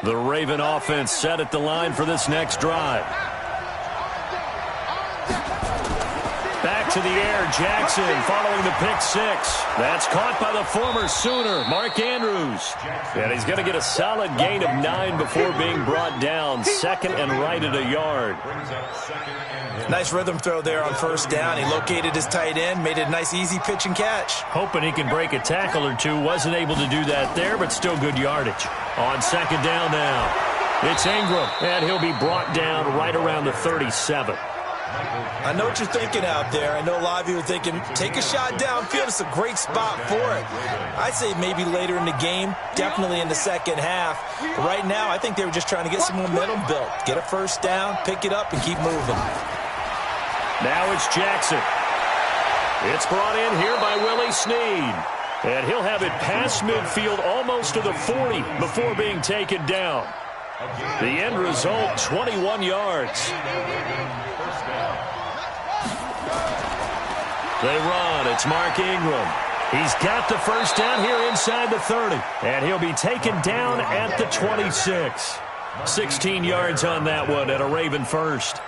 The Raven offense set at the line for this next drive. Back to the air, Jackson following the pick six. That's caught by the former Sooner, Mark Andrews. And he's going to get a solid gain of 9 before being brought down. Second and right at a yard. Nice rhythm throw there on first down. He located his tight end, made it a nice easy pitch and catch. Hoping he can break a tackle or two. Wasn't able to do that there, but still good yardage. On second down now, it's Ingram, and he'll be brought down right around the 37. I know what you're thinking out there. I know a lot of you are thinking, take a shot downfield. It's a great spot for it. I'd say maybe later in the game, definitely in the second half. But right now, I think they were just trying to get some momentum built. Get a first down, pick it up, and keep moving. Now it's Jackson. It's brought in here by Willie Snead. And he'll have it past midfield almost to the 40 before being taken down. The end result, 21 yards. They run. It's Mark Ingram. He's got the first down here inside the 30. And he'll be taken down at the 26. 16 yards on that one at a Raven first.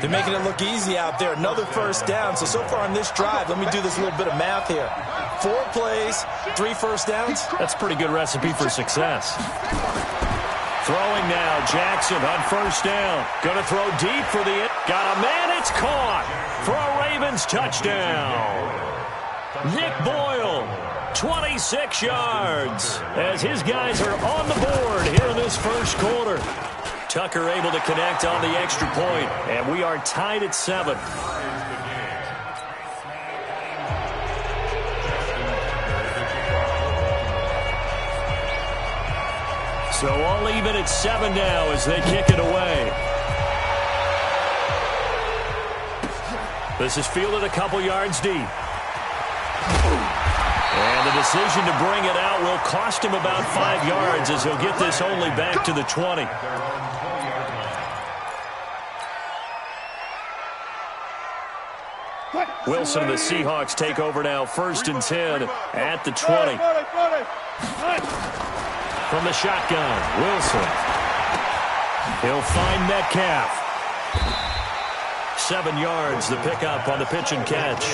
They're making it look easy out there. Another first down. So far on this drive, let me do this little bit of math here. 4 plays, 3 first downs. That's a pretty good recipe for success. Throwing now, Jackson on first down. Going to throw deep for the... Got a man, it's caught for a Ravens touchdown. Nick Boyle, 26 yards, as his guys are on the board here in this first quarter. Tucker able to connect on the extra point, and we are tied at 7. So all even at 7 now as they kick it away. This is fielded a couple yards deep. And the decision to bring it out will cost him about 5 yards as he'll get this only back to the 20. Wilson and the Seahawks take over now, 1st and 10 at the 20. From the shotgun, Wilson. He'll find Metcalf. 7 yards, the pickup on the pitch and catch.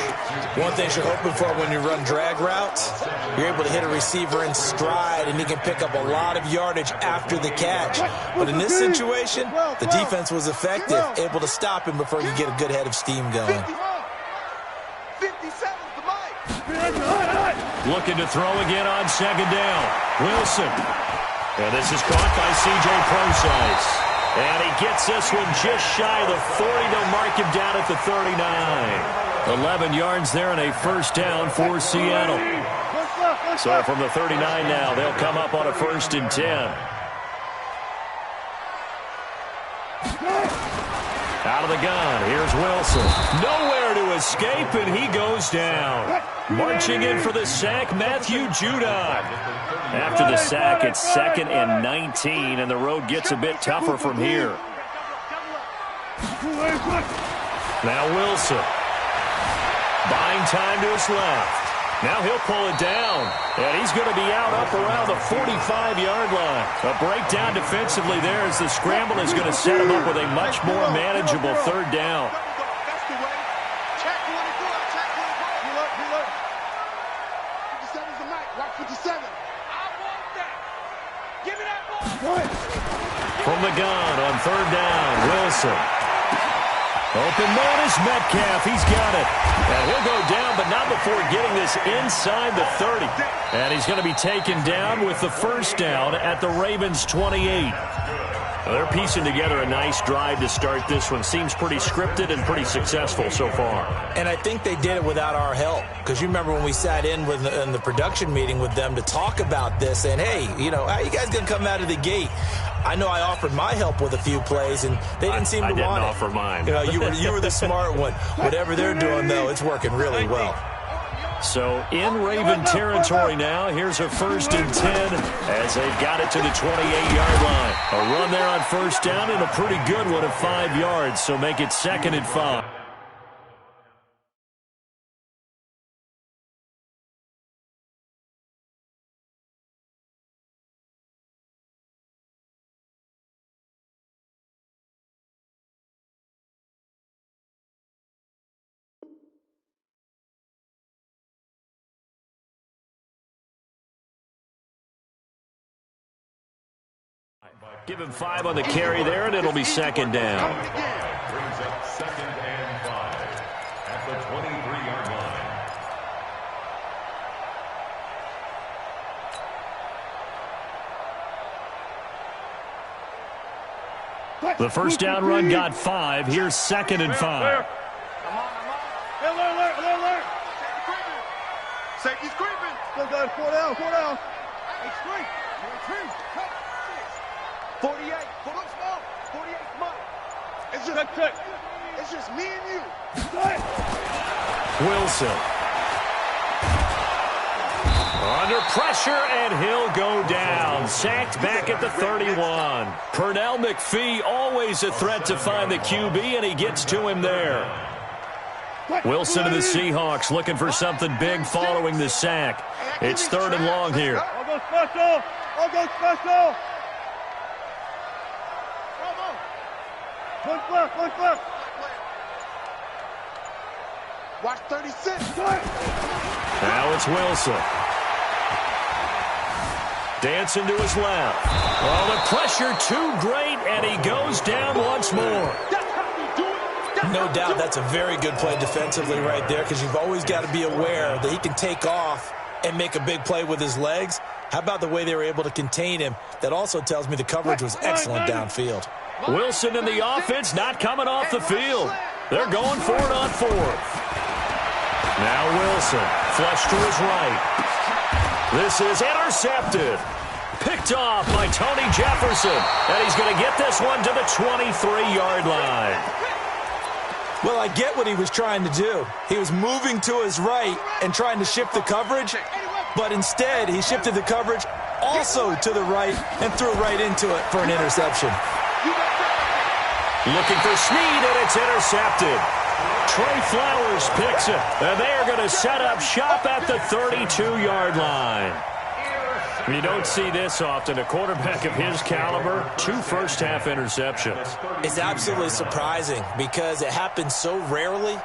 One thing you're hoping for when you run drag routes, you're able to hit a receiver in stride, and he can pick up a lot of yardage after the catch. But in this situation, the defense was effective, able to stop him before you get a good head of steam going. Looking to throw again on second down. Wilson. And this is caught by C.J. Procise. And he gets this one just shy of the 40. They'll mark him down at the 39. 11 yards there and a first down for Seattle. So from the 39 now, they'll come up on a 1st and 10. Out of the gun, here's Wilson. Nowhere to escape, and he goes down. Marching in for the sack, Matthew Judon. After the sack, it's 2nd and 19, and the road gets a bit tougher from here. Now Wilson. Buying time to his left. Now he'll pull it down, and he's going to be out up around the 45-yard line. A breakdown defensively there as the scramble is going to set him up with a much more manageable 3rd down. From the gun on 3rd down, Wilson. Open man is Metcalf. He's got it. And he'll go down, but not before getting this inside the 30. And he's going to be taken down with the first down at the Ravens' 28. Well, they're piecing together a nice drive to start this one. Seems pretty scripted and pretty successful so far. And I think they did it without our help. Because you remember when we sat in the production meeting with them to talk about this, and hey, you know, how you guys going to come out of the gate? I know I offered my help with a few plays, and they didn't seem to want it. I didn't offer mine. You know, you were the smart one. Whatever they're doing, though, it's working really well. So in Raven territory now, here's a 1st and 10 as they've got it to the 28-yard line. A run there on first down and a pretty good one of 5 yards, so make it 2nd and 5. Give him 5 on the carry there, and it'll be second down. Brings up second and 5 at the 23-yard line. The first down run got 5. Here's second and 5. Alert. Safety's creeping. Go, guys. 4 down. Hey, straight. 48. Pull up small. 48. Come on. It's just, check. It's just me and you. Wilson. Under pressure, and he'll go down. Sacked back at the 31. Pernell McPhee, always a threat to find the QB, and he gets to him there. Wilson and the Seahawks looking for something big following the sack. It's 3rd and long here. I'll go special. One left. Watch 36. Now it's Wilson. Dancing to his left. Oh, the pressure too great, and he goes down once more. No doubt that's a very good play defensively right there, because you've always got to be aware that he can take off and make a big play with his legs. How about the way they were able to contain him? That also tells me the coverage was excellent downfield. Wilson and the offense not coming off the field. They're going for it on 4th. Now Wilson, flush to his right. This is intercepted. Picked off by Tony Jefferson. And he's going to get this one to the 23-yard line. Well, I get what he was trying to do. He was moving to his right and trying to shift the coverage, but instead he shifted the coverage also to the right and threw right into it for an interception. Looking for Snead, and it's intercepted. Trey Flowers picks it, and they are going to set up shop at the 32-yard line. You don't see this often. A quarterback of his caliber, 2 first-half interceptions. It's absolutely surprising because it happens so rarely.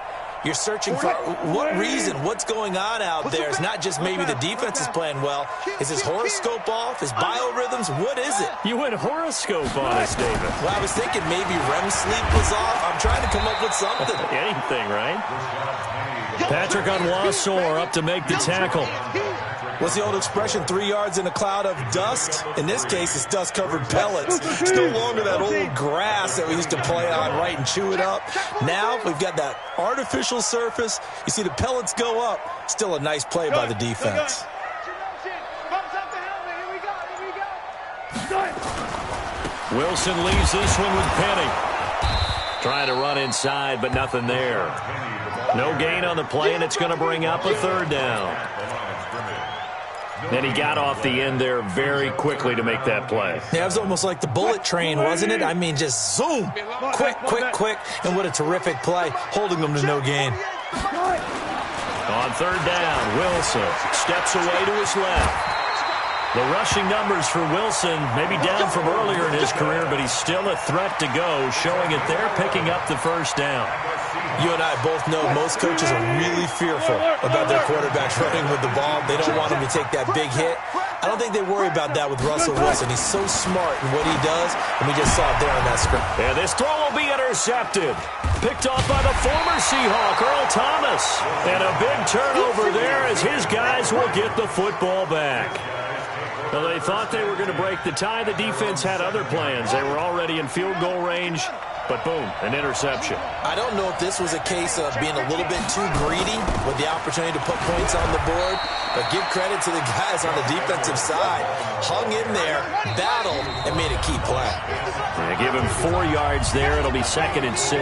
You're searching for what reason, what's going on out there. It's not just maybe the defense is playing well. Is his horoscope off? His biorhythms? What is it? You went horoscope on us, David. Well, I was thinking maybe REM sleep was off. I'm trying to come up with something. Anything, right? Patrick Onwuasor up to make the tackle. What's the old expression, 3 yards in a cloud of dust? In this case, it's dust-covered pellets. It's no longer that old grass that we used to play on, right, and chew it up. Now we've got that artificial surface. You see the pellets go up. Still a nice play by the defense. Wilson leaves this one with Penny. Trying to run inside, but nothing there. No gain on the play, and it's going to bring up a 3rd down. And he got off the end there very quickly to make that play. Yeah, it was almost like the bullet train, wasn't it? I mean, just zoom. Quick. And what a terrific play, holding them to no gain. On 3rd down, Wilson steps away to his left. The rushing numbers for Wilson maybe down from earlier in his career, but he's still a threat to go, showing it there, picking up the first down. You and I both know most coaches are really fearful about their quarterbacks running with the ball. They don't want him to take that big hit. I don't think they worry about that with Russell Wilson. He's so smart in what he does, and we just saw it there on that screen. And this throw will be intercepted. Picked off by the former Seahawk, Earl Thomas. And a big turnover there as his guys will get the football back. Well, they thought they were going to break the tie. The defense had other plans. They were already in field goal range. But boom, an interception. I don't know if this was a case of being a little bit too greedy with the opportunity to put points on the board, but give credit to the guys on the defensive side. Hung in there, battled, and made a key play. Yeah, give him 4 yards there. It'll be 2nd and 6.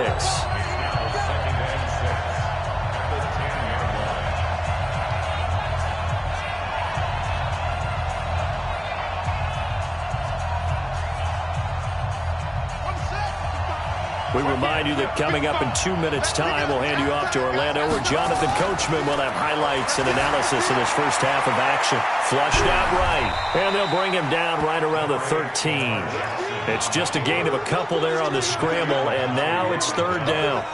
We remind you that coming up in 2 minutes' time, we'll hand you off to Orlando, where Jonathan Coachman will have highlights and analysis in his first half of action. Flushed out right, and they'll bring him down right around the 13. It's just a gain of a couple there on the scramble, and now it's 3rd down.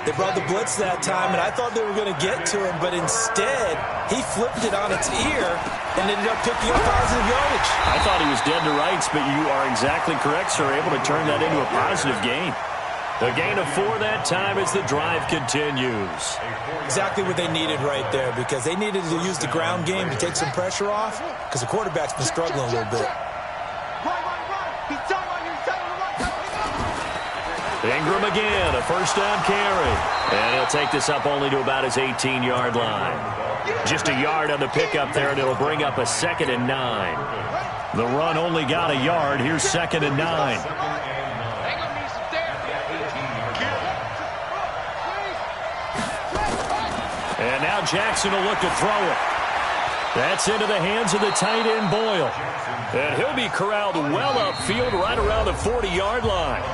They brought the blitz that time, and I thought they were going to get to him, but instead, he flipped it on its ear and ended up picking up positive yardage. I thought he was dead to rights, but you are exactly correct, sir. Able to turn that into a positive gain. The gain of 4 that time as the drive continues. Exactly what they needed right there, because they needed to use the ground game to take some pressure off, because the quarterback's been struggling a little bit. Ingram again, a first down carry. And he'll take this up only to about his 18-yard line. Just a yard on the pickup there, and it'll bring up a 2nd and 9. The run only got a yard. Here's 2nd and 9. And now Jackson will look to throw it. That's into the hands of the tight end, Boyle. And he'll be corralled well upfield right around the 40-yard line.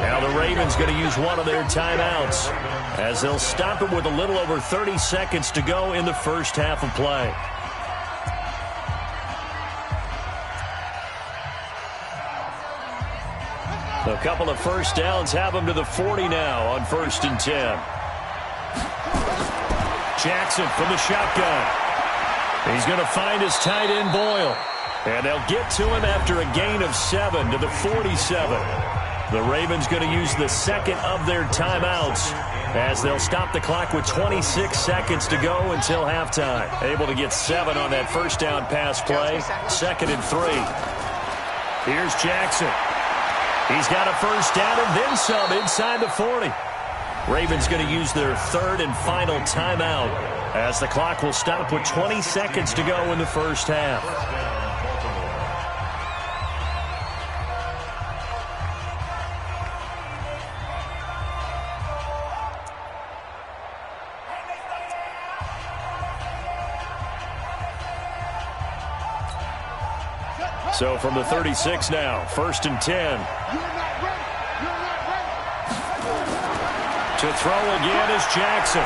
Now the Ravens going to use one of their timeouts as they'll stop it with a little over 30 seconds to go in the first half of play. A couple of first downs have them to the 40 now on 1st and 10. Jackson from the shotgun. He's going to find his tight end, Boyle. And they'll get to him after a gain of 7 to the 47. The Ravens going to use the second of their timeouts as they'll stop the clock with 26 seconds to go until halftime. Able to get 7 on that first down pass play. 2nd and 3. Here's Jackson. He's got a first down and then some inside the 40. Ravens going to use their 3rd and final timeout as the clock will stop with 20 seconds to go in the first half. So from the 36 now, 1st and 10. To throw again is Jackson.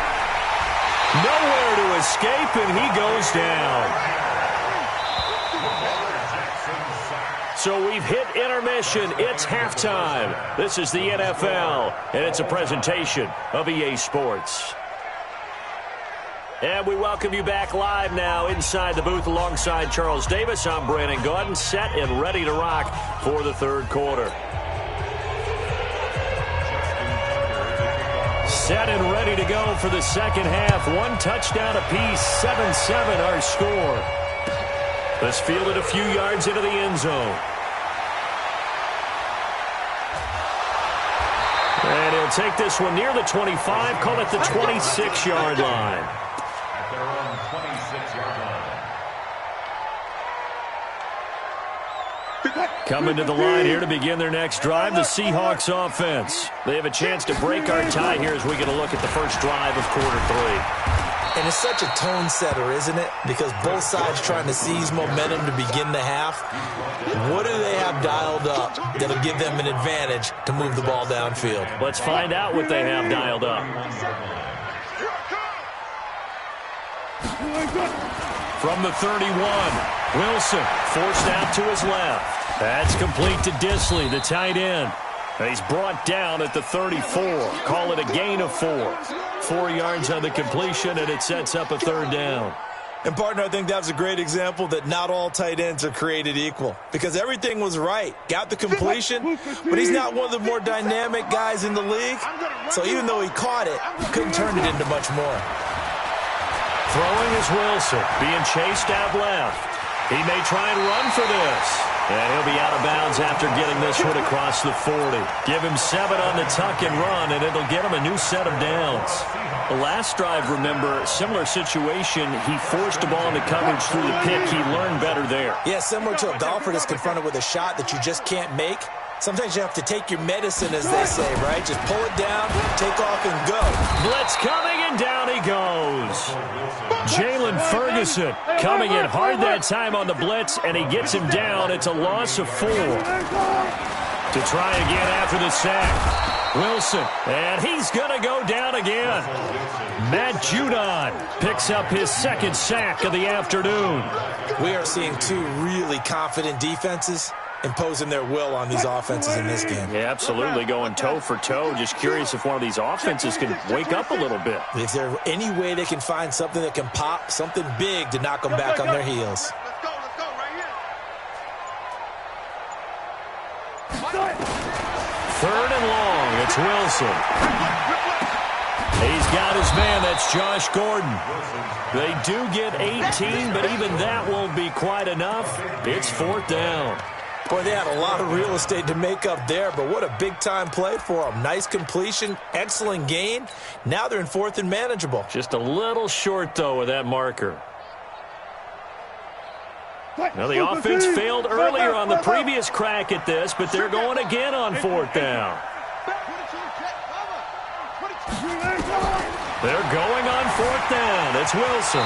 Nowhere to escape, and he goes down. So we've hit intermission. It's halftime. This is the NFL, and it's a presentation of EA Sports. And we welcome you back live now inside the booth alongside Charles Davis. I'm Brandon Gordon, set and ready to rock for the 3rd quarter. Set and ready to go for the 2nd half. 1 touchdown apiece, 7-7 our score. This fielded a few yards into the end zone. And he'll take this one near the 25, call it the 26-yard line. Coming to the line here to begin their next drive, the Seahawks offense. They have a chance to break our tie here as we get a look at the first drive of quarter 3. And it's such a tone setter, isn't it? Because both sides trying to seize momentum to begin the half. What do they have dialed up that'll give them an advantage to move the ball downfield? Let's find out what they have dialed up. From the 31, Wilson forced out to his left. That's complete to Disley, the tight end. He's brought down at the 34. Call it a gain of 4. 4 yards on the completion, and it sets up a 3rd down. And, partner, I think that was a great example that not all tight ends are created equal. Because everything was right. Got the completion, but he's not one of the more dynamic guys in the league. So even though he caught it, he couldn't turn it into much more. Throwing is Wilson, being chased out left. He may try and run for this. And he'll be out of bounds after getting this one across the 40. Give him 7 on the tuck and run, and it'll get him a new set of downs. The last drive, remember, similar situation. He forced the ball into coverage through the pick. He learned better there. Yeah, similar to a golfer that's confronted with a shot that you just can't make. Sometimes you have to take your medicine, as they say, right? Just pull it down, take off, and go. Blitz coming, and down he goes. Jalen Ferguson coming in hard that time on the blitz, and he gets him down. It's a loss of 4. To try again after the sack. Wilson, and he's going to go down again. Matt Judon picks up his 2nd sack of the afternoon. We are seeing 2 really confident defenses. imposing their will on these offenses in this game. Yeah, absolutely, going toe for toe. Just curious if one of these offenses can wake up a little bit. If there's any way they can find something that can pop, something big to knock them back on their heels. Let's go, right here. Third and long, it's Wilson. He's got his man, that's Josh Gordon. They do get 18, but even that won't be quite enough. It's fourth down. Boy, they had a lot of real estate to make up there, but what a big-time play for them. Nice completion, excellent gain. Now they're in fourth and manageable. Just a little short, though, with that marker. Now, the offense failed earlier on the previous crack at this, but they're going again on fourth down. They're going on fourth down. It's Wilson.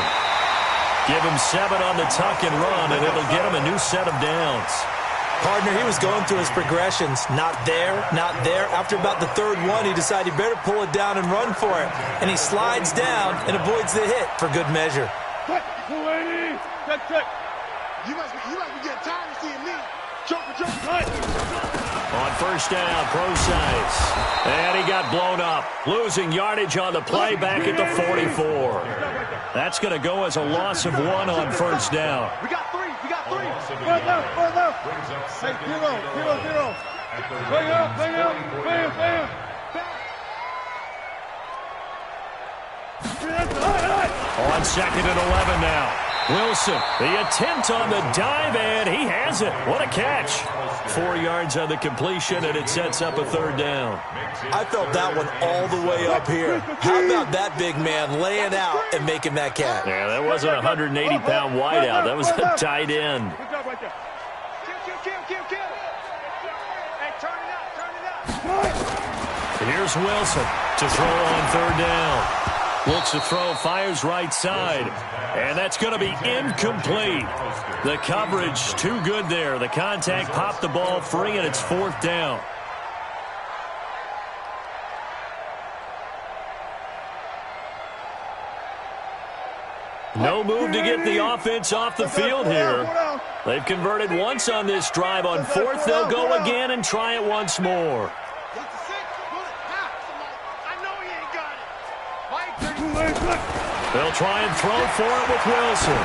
Give him 7 on the tuck and run, and it'll get him a new set of downs. Partner, he was going through his progressions. Not there, not there. After about the third one, he decided he better pull it down and run for it. And he slides down and avoids the hit for good measure. You must be getting tired of seeing me. Jump. On first down, Procise. And he got blown up. Losing yardage on the play back at the 44. That's going to go as a loss of 1 on first down. We got 3. Right left. Hey, 0. Bring up. Bam. On second and 11 now. Wilson, the attempt on the dive, and he has it. What a catch. 4 yards on the completion, and it sets up a third down. I felt that one all the way up here. How about that big man laying out and making that catch? Yeah, that wasn't a 180-pound wideout. That was a tight end. Kill. Hey, turn it up. Here's Wilson to throw on third down. Looks to throw, fires right side, and that's going to be incomplete. The coverage too good there. The contact popped the ball free, and it's fourth down. No move to get the offense off the field here. They've converted once on this drive. On fourth, they'll go again and try it once more. They'll try and throw for it with Wilson.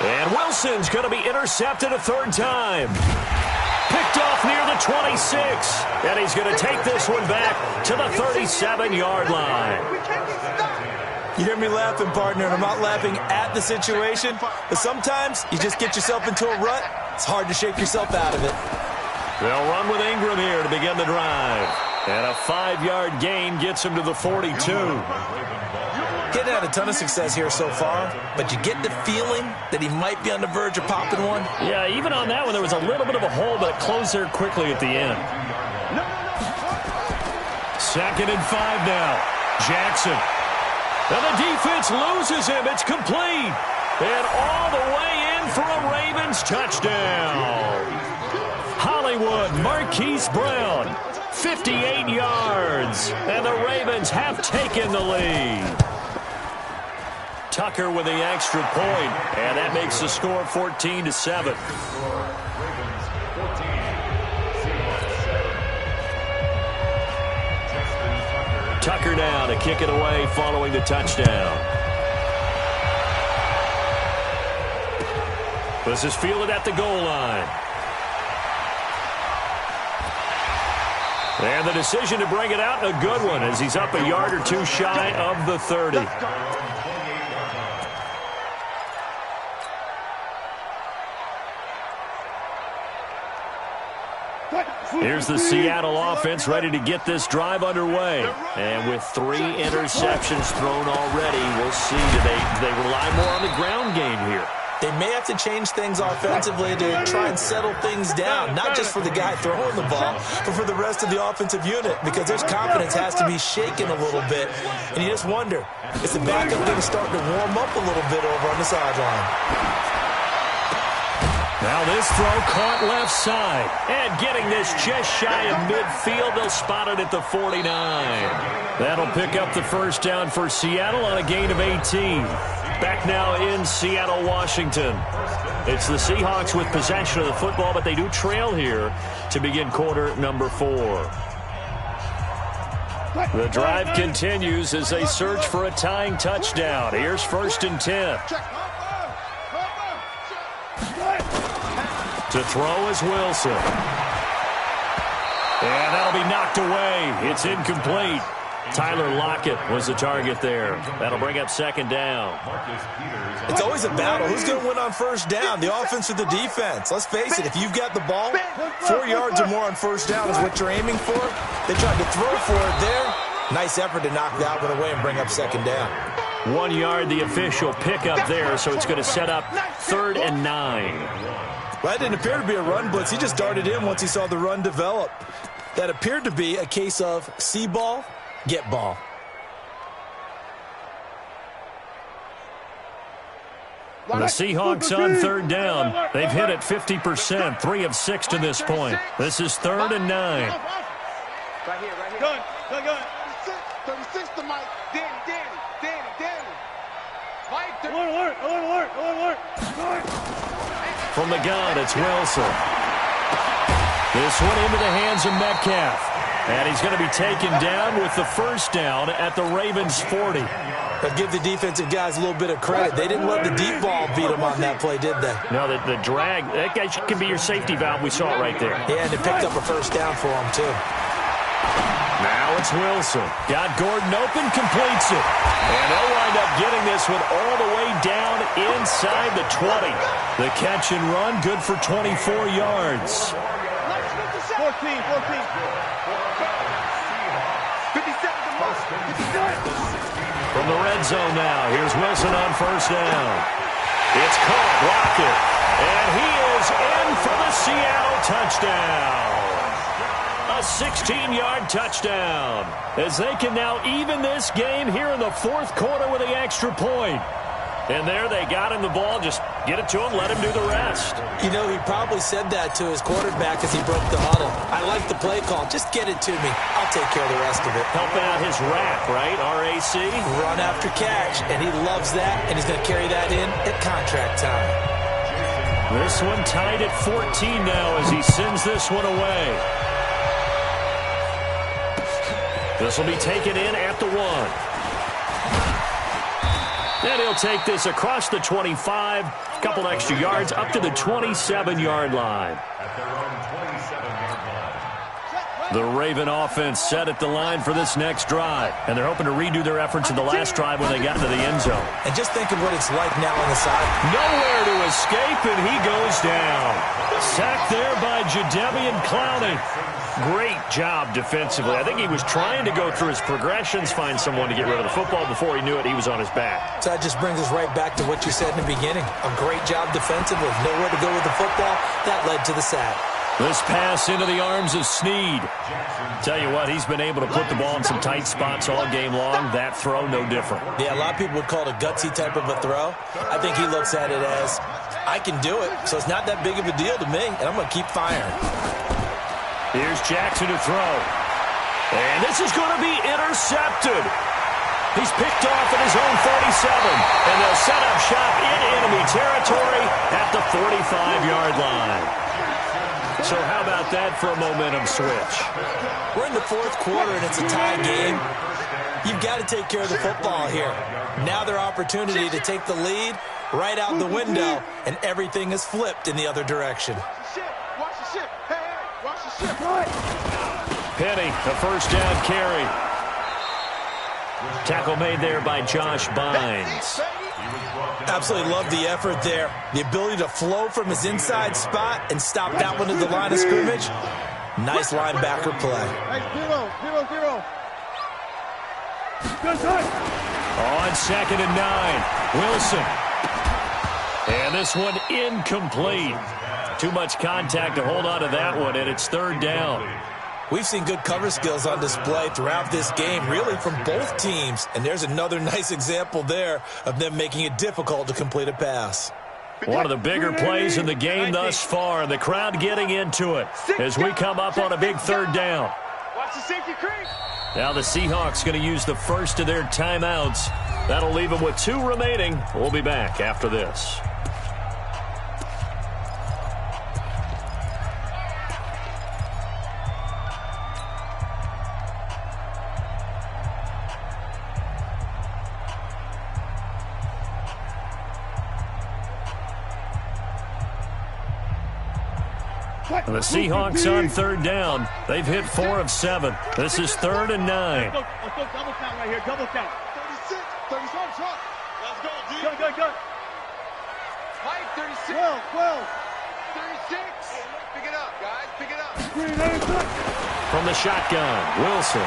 And Wilson's going to be intercepted a third time. Picked off near the 26. And he's going to take this one back to the 37-yard line. You hear me laughing, partner, and I'm not laughing at the situation, but sometimes you just get yourself into a rut. It's hard to shake yourself out of it. They'll run with Ingram here to begin the drive. And a 5-yard gain gets him to the 42. Getting had a ton of success here so far, but you get the feeling that he might be on the verge of popping one. Yeah, even on that one, there was a little bit of a hole, but it closed there quickly at the end. Second and 5 now. Jackson. And the defense loses him. It's complete. And all the way in for a Ravens touchdown. Hollywood, Marquise Brown, 58 yards. And the Ravens have taken the lead. Tucker with the extra point, and that makes the score 14-7. Tucker now to kick it away following the touchdown. This is fielded at the goal line. And the decision to bring it out, a good one, as he's up a yard or two shy of the 30. Here's the Seattle offense ready to get this drive underway. And with 3 interceptions thrown already, we'll see. Do they rely more on the ground game here? They may have to change things offensively to try and settle things down, not just for the guy throwing the ball, but for the rest of the offensive unit, because their confidence has to be shaken a little bit. And you just wonder, is the backup going to start to warm up a little bit over on the sideline? Now this throw caught left side. And getting this just shy of midfield, they'll spot it at the 49. That'll pick up the first down for Seattle on a gain of 18. Back now in Seattle, Washington. It's the Seahawks with possession of the football, but they do trail here to begin quarter number 4. The drive continues as they search for a tying touchdown. Here's 1st and 10. To throw is Wilson. And that'll be knocked away. It's incomplete. Tyler Lockett was the target there. That'll bring up 2nd down. It's always a battle. Who's going to win on 1st down, the offense or the defense? Let's face it, if you've got the ball, 4 yards or more on 1st down is what you're aiming for. They tried to throw for it there. Nice effort to knock that one away and bring up 2nd down. 1 yard, the official pickup there, so it's going to set up 3rd and 9. Well, that didn't appear to be a run blitz. He just darted in once he saw the run develop. That appeared to be a case of see ball, get ball. The Seahawks on 3rd down. They've hit it 50%, 3 of 6 to this point. This is 3rd and 9. Right here. Gun. 36 to Mike. Danny. Mike. Alert. From the gun, it's Wilson. This one into the hands of Metcalf. And he's going to be taken down with the 1st down at the Ravens 40. But give the defensive guys a little bit of credit. They didn't let the deep ball beat them on that play, did they? No, the drag, that guy can be your safety valve. We saw it right there. Yeah, and they picked up a 1st down for him, too. Now it's Wilson. Got Gordon open, completes it. And they'll wind up getting this one all the way down inside the 20. The catch and run, good for 24 yards. 14. 57 to Mark. From the red zone now, here's Wilson on 1st down. It's caught, Lockett. And he is in for the Seattle touchdown. A 16-yard touchdown. As they can now even this game here in the 4th quarter with the extra point. And there they got him the ball. Just get it to him, let him do the rest. You know, he probably said that to his quarterback as he broke the huddle. I like the play call. Just get it to me. I'll take care of the rest of it. Helping out his RAC, right? RAC? Run after catch, and he loves that, and he's going to carry that in at contract time. This one tied at 14 now as he sends this one away. This will be taken in at the 1. And he'll take this across the 25, a couple extra yards, up to the 27-yard line. The Raven offense set at the line for this next drive, and they're hoping to redo their efforts in the last drive when they got into the end zone. And just think of what it's like now on the side. Nowhere to escape, and he goes down. Sacked there by Jadeveon Clowney. Great job defensively. I think he was trying to go through his progressions, find someone to get rid of the football. Before he knew it, he was on his back. So that just brings us right back to what you said in the beginning. A great job defensively. Nowhere to go with the football. That led to the sack. This pass into the arms of Snead. Tell you what, he's been able to put the ball in some tight spots all game long. That throw, no different. Yeah, a lot of people would call it a gutsy type of a throw. I think he looks at it as, I can do it, so it's not that big of a deal to me, and I'm going to keep firing. Here's Jackson to throw. And this is going to be intercepted. He's picked off at his own 37. And they'll set up shop in enemy territory at the 45-yard line. So how about that for a momentum switch? We're in the 4th quarter, and it's a tie game. You've got to take care of the football here. Now their opportunity to take the lead right out the window, and everything is flipped in the other direction. Watch the ship. Hey, watch the ship. Penny, the 1st down carry. Tackle made there by Josh Bynes. Absolutely love the effort there. The ability to flow from his inside spot and stop that one at the line of scrimmage. Nice linebacker play. Hey, 0. Good time. On 2nd and 9, Wilson. And this one incomplete. Too much contact to hold on to that one, and it's 3rd down. We've seen good cover skills on display throughout this game, really from both teams. And there's another nice example there of them making it difficult to complete a pass. One of the bigger plays in the game thus far. The crowd getting into it as we come up on a big 3rd down. Watch the safety creep. Now the Seahawks going to use the first of their timeouts. That'll leave them with 2 remaining. We'll be back after this. The Seahawks on third down. They've hit 4 of 7. This is 3rd and 9. Let's go double count right here. Double count. 36. 36. Let's go, D. Go. Height, 36. 12. 36. Pick it up, guys. Pick it up. From the shotgun, Wilson.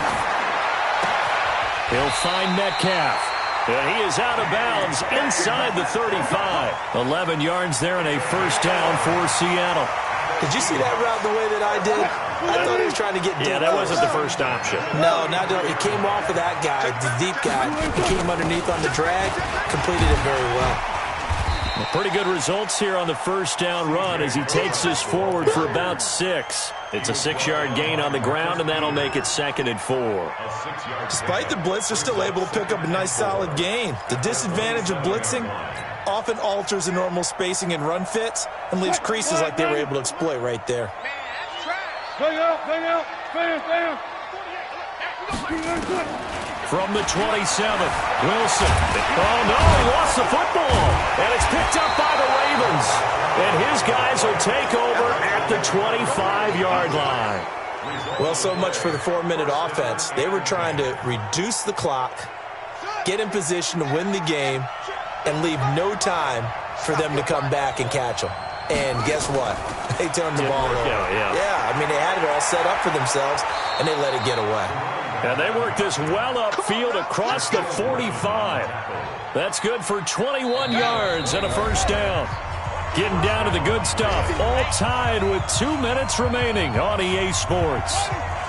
He'll find Metcalf. And he is out of bounds inside the 35. 11 yards there and a first down for Seattle. Did you see that route the way that I did? I thought he was trying to get deep. Yeah, that wasn't the first option. No, it came off of that guy, the deep guy. He came underneath on the drag, completed it very well. Pretty good results here on the first down run as he takes us forward for about 6. It's a 6-yard gain on the ground, and that'll make it 2nd and 4. Despite the blitz, they're still able to pick up a nice, solid gain. The disadvantage of blitzing often alters the normal spacing and run fits and leaves creases like they were able to exploit right there. Bang out. From the 27th, Wilson. Oh, no, he lost the football. And it's picked up by the Ravens. And his guys will take over at the 25-yard line. Well, so much for the 4-minute offense. They were trying to reduce the clock, get in position to win the game, and leave no time for them to come back and catch them. And guess what? They turned the ball over. Yeah, I mean, they had it all set up for themselves, and they let it get away. And they worked this well upfield across the 45. That's good for 21 yards and a first down. Getting down to the good stuff. All tied with 2 minutes remaining on EA Sports.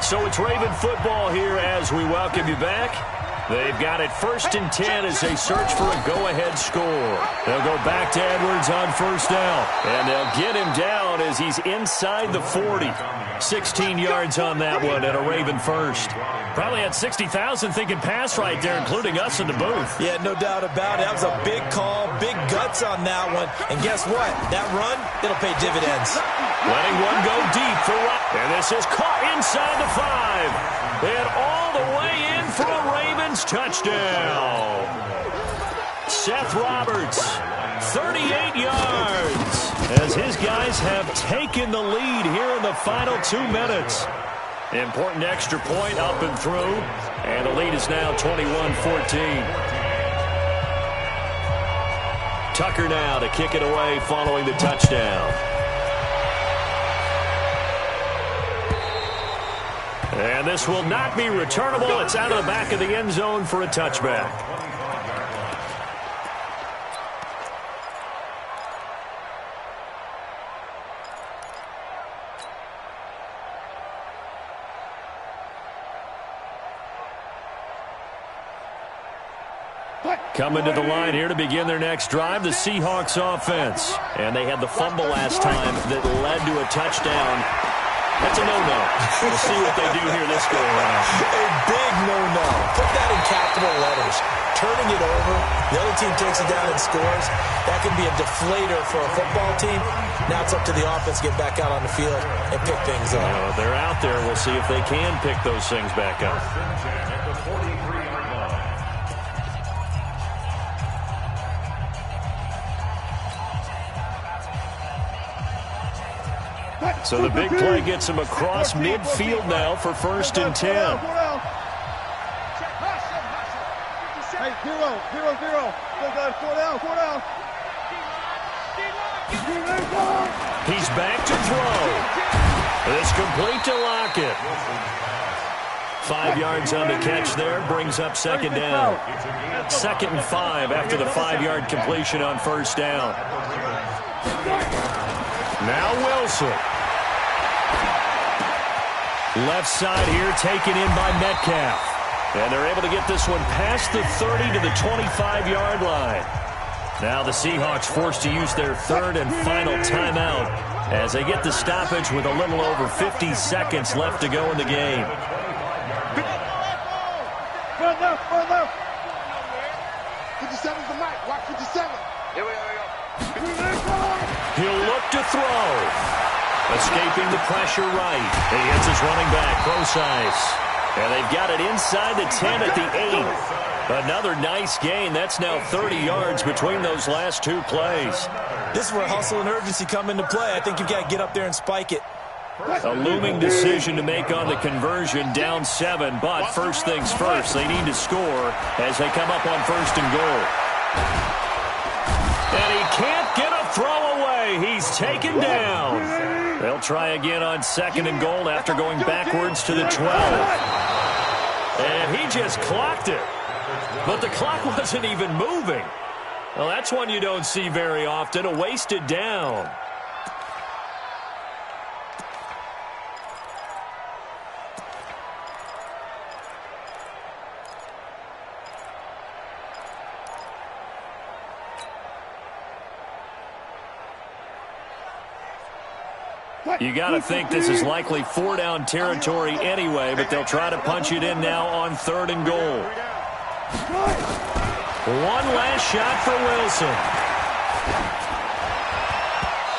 So it's Raven football here as we welcome you back. They've got it 1st and 10 as they search for a go-ahead score. They'll go back to Edwards on first down. And they'll get him down as he's inside the 40. 16 yards on that one and a Raven first. Probably had 60,000 thinking pass right there, including us in the booth. Yeah, no doubt about it. That was a big call, big guts on that one. And guess what? That run, it'll pay dividends. Letting one go deep for Rob. And this is caught inside the 5. And all the way in for a Ravens touchdown. Seth Roberts, 38 yards, as his guys have taken the lead here in the final 2 minutes. Important extra point up and through, and the lead is now 21-14. Tucker now to kick it away following the touchdown. And this will not be returnable. It's out of the back of the end zone for a touchback. Coming to the line here to begin their next drive, the Seahawks offense. And they had the fumble last time that led to a touchdown. That's a no-no. We'll see what they do here this go around. A big no-no. Put that in capital letters. Turning it over, the other team takes it down and scores. That can be a deflator for a football team. Now it's up to the offense to get back out on the field and pick things up. They're out there. We'll see if they can pick those things back up. So the big play gets him across midfield now for 1st and 10. Hey, 0-0. Go down. He's back to throw. It's complete to Lockett. 5 yards on the catch there, brings up 2nd down. 2nd and 5 after the 5-yard completion on first down. Now Wilson. Left side here taken in by Metcalf. And they're able to get this one past the 30 to the 25-yard line. Now the Seahawks forced to use their 3rd and final timeout as they get the stoppage with a little over 50 seconds left to go in the game. Run left. 57's the mic. Watch 57. Here we go. He'll look to throw. Escaping the pressure right. He hits his running back, Procise. And they've got it inside the 10 at the 8. Another nice gain. That's now 30 yards between those last 2 plays. This is where hustle and urgency come into play. I think you've got to get up there and spike it. A looming decision to make on the conversion, down 7. But first things first, they need to score as they come up on 1st and goal. And he can't get a throw away. He's taken down. They'll try again on 2nd and goal after going backwards to the 12. And he just clocked it. But the clock wasn't even moving. Well, that's one you don't see very often, a wasted down. You got to think this is likely 4-down territory anyway, but they'll try to punch it in now on 3rd and goal. One last shot for Wilson.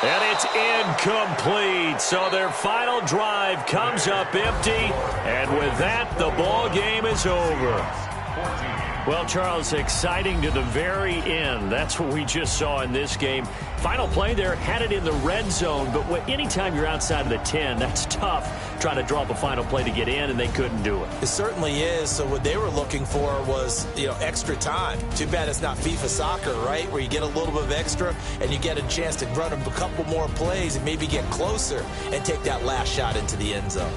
And it's incomplete. So their final drive comes up empty. And with that, the ball game is over. Well, Charles, exciting to the very end. That's what we just saw in this game. Final play there, had it in the red zone, but anytime you're outside of the 10, that's tough trying to draw up a final play to get in, and they couldn't do it. It certainly is. So what they were looking for was, extra time. Too bad it's not FIFA soccer, right, where you get a little bit of extra and you get a chance to run a couple more plays and maybe get closer and take that last shot into the end zone.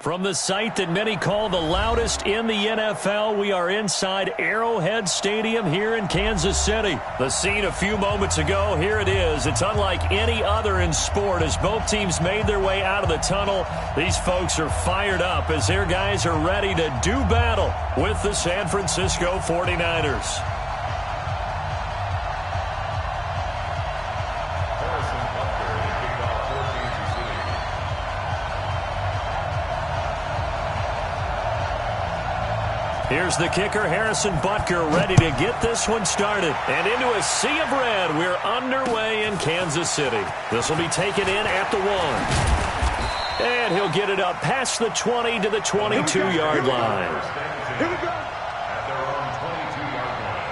From the site that many call the loudest in the NFL, we are inside Arrowhead Stadium here in Kansas City. The scene a few moments ago, here it is. It's unlike any other in sport as both teams made their way out of the tunnel. These folks are fired up as their guys are ready to do battle with the San Francisco 49ers. Here's the kicker, Harrison Butker, ready to get this one started. And into a sea of red, we're underway in Kansas City. This will be taken in at the 1. And he'll get it up past the 20 to the 22-yard line. Here we go. At their own 22-yard line.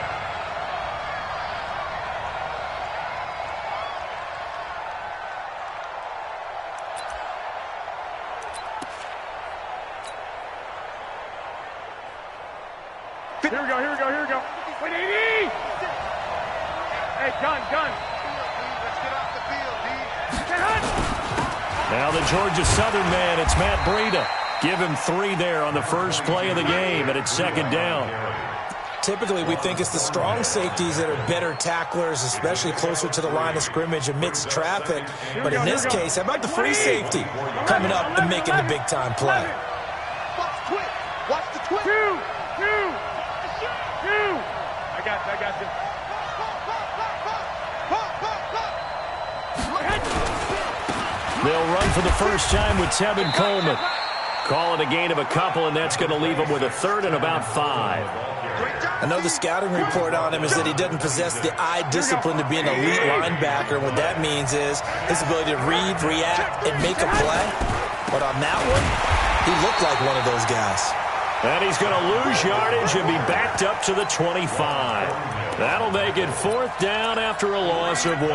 Here we go, here we go, here we go. Wait, 80! Hey, gun. Let's get off the field, D. Get hot! Now the Georgia Southern man, it's Matt Breida. Give him 3 there on the first play of the game, and it's 2nd down. typically we think it's the strong safeties that are better tacklers, especially closer to the line of scrimmage amidst traffic. But in this case, how about the free safety coming up and making the big-time play? Watch the twitch. Watch the twitch. Two. I got you. They'll run for the first time with Tevin Coleman. Call it a gain of a couple, and that's going to leave him with a third and about 5. I know the scouting report on him is that he doesn't possess the eye discipline to be an elite linebacker. What that means is his ability to read, react, and make a play. But on that one, he looked like one of those guys. And he's going to lose yardage and be backed up to the 25. That'll make it 4th down after a loss of 1.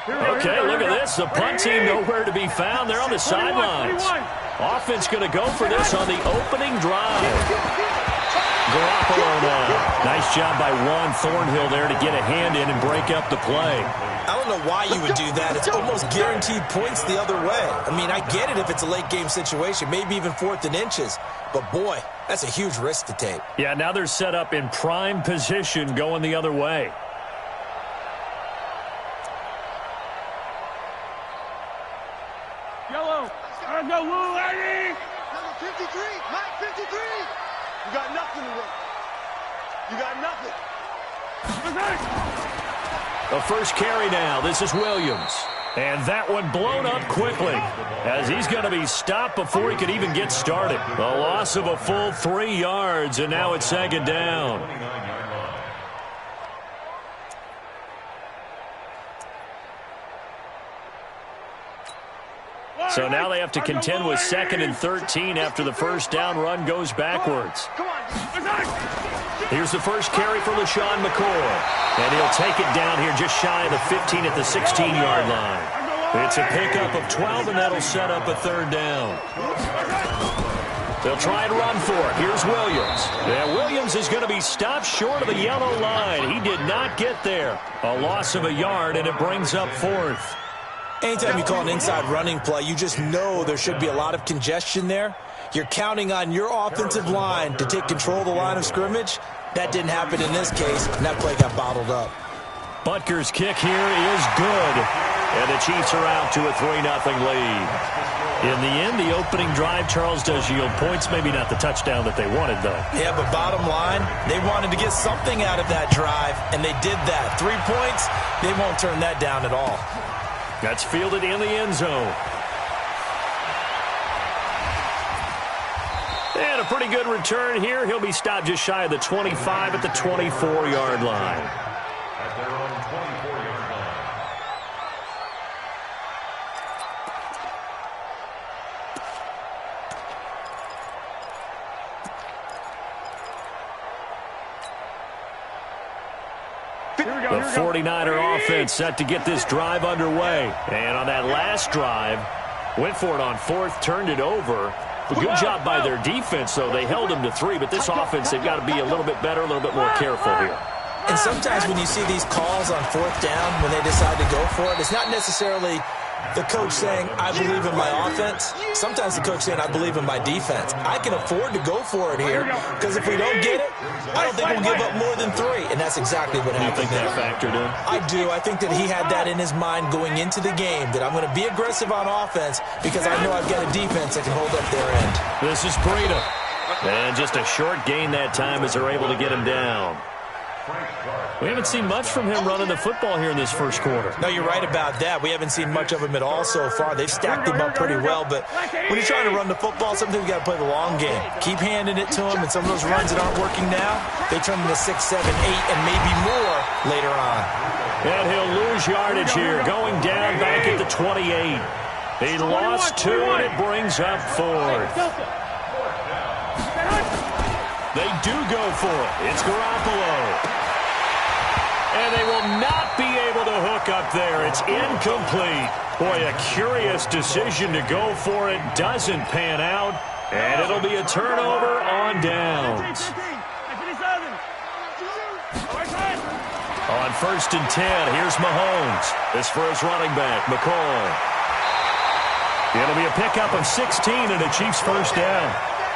Okay, look at this. The punt team nowhere to be found. They're on the sidelines. Offense going to go for this on the opening drive. Garoppolo now. Nice job by Juan Thornhill there to get a hand in and break up the play. I don't know why you would do that. It's almost guaranteed points the other way. I mean, I get it if it's a late game situation, maybe even 4th and inches. But, boy, that's a huge risk to take. Yeah, now they're set up in prime position going the other way. Yellow. Go, Lou, Eddie. Number 53. Mike 53. You got nothing to win. You got nothing. The first carry now. This is Williams. And that one blown up quickly as he's going to be stopped before he could even get started. A loss of a full 3 yards, and now it's 2nd down. So now they have to contend with 2nd and 13 after the first down run goes backwards. Here's the first carry for LaShawn McCoy. And he'll take it down here just shy of the 15 at the 16-yard line. It's a pickup of 12, and that'll set up a 3rd down. They'll try and run for it. Here's Williams. Yeah, Williams is going to be stopped short of the yellow line. He did not get there. A loss of a yard, and it brings up 4th. Anytime you call an inside running play, you just know there should be a lot of congestion there. You're counting on your offensive line to take control of the line of scrimmage. That didn't happen in this case, and that play got bottled up. Butker's kick here is good, and the Chiefs are out to a 3-0 lead. In the end, the opening drive, Charles, does yield points. Maybe not the touchdown that they wanted, though. Yeah, but bottom line, they wanted to get something out of that drive, and they did that. 3 points, they won't turn that down at all. That's fielded in the end zone. And a pretty good return here. He'll be stopped just shy of the 25 at the 24-yard line. At their own 24-yard line. The 49er offense set to get this drive underway. And on that last drive, went for it on 4th, turned it over. A good job by their defense, though. They held them to 3, but this offense, they've got to be a little bit better, a little bit more careful here. And sometimes when you see these calls on 4th down, when they decide to go for it, it's not necessarily the coach saying, I believe in my offense. Sometimes the coach saying, I believe in my defense. I can afford to go for it here because if we don't get it, I don't think we'll give up more than 3. And that's exactly what happened. You think that factored in? I do. I think that he had that in his mind going into the game, that I'm going to be aggressive on offense because I know I've got a defense that can hold up their end. This is Breida. And just a short gain that time as they're able to get him down. We haven't seen much from him running the football here in this first quarter. No, you're right about that. We haven't seen much of him at all so far. They've stacked him up pretty well, but when you're trying to run the football, sometimes you got to play the long game. Keep handing it to him, and some of those runs that aren't working now, they turn into 6, 7, 8, and maybe more later on. And he'll lose yardage here, going down back at the 28. He lost 2, and it brings up 4th. They do go for it. It's Garoppolo. And they will not be able to hook up there. It's incomplete. Boy, a curious decision to go for it. Doesn't pan out. And it'll be a turnover on downs. On 1st and 10, here's Mahomes. This for his running back, McCoy. It'll be a pickup of 16 and a Chiefs first down.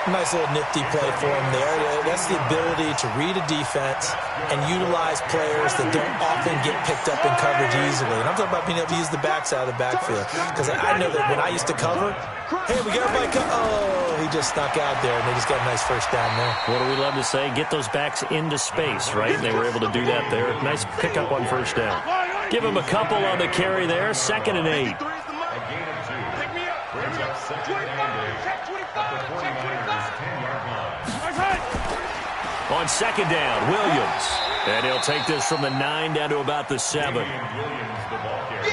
Nice little nifty play for him there. That's the ability to read a defense and utilize players that don't often get picked up in coverage easily. And I'm talking about being able to use the backside of the backfield. Because I know that when I used to cover, hey, we got everybody oh, he just snuck out there, and they just got a nice first down there. What do we love to say? Get those backs into space, right? They were able to do that there. Nice pickup on first down. Give him a couple on the carry there. 2nd and 8. On 2nd down, Williams. And he'll take this from the 9 down to about the 7.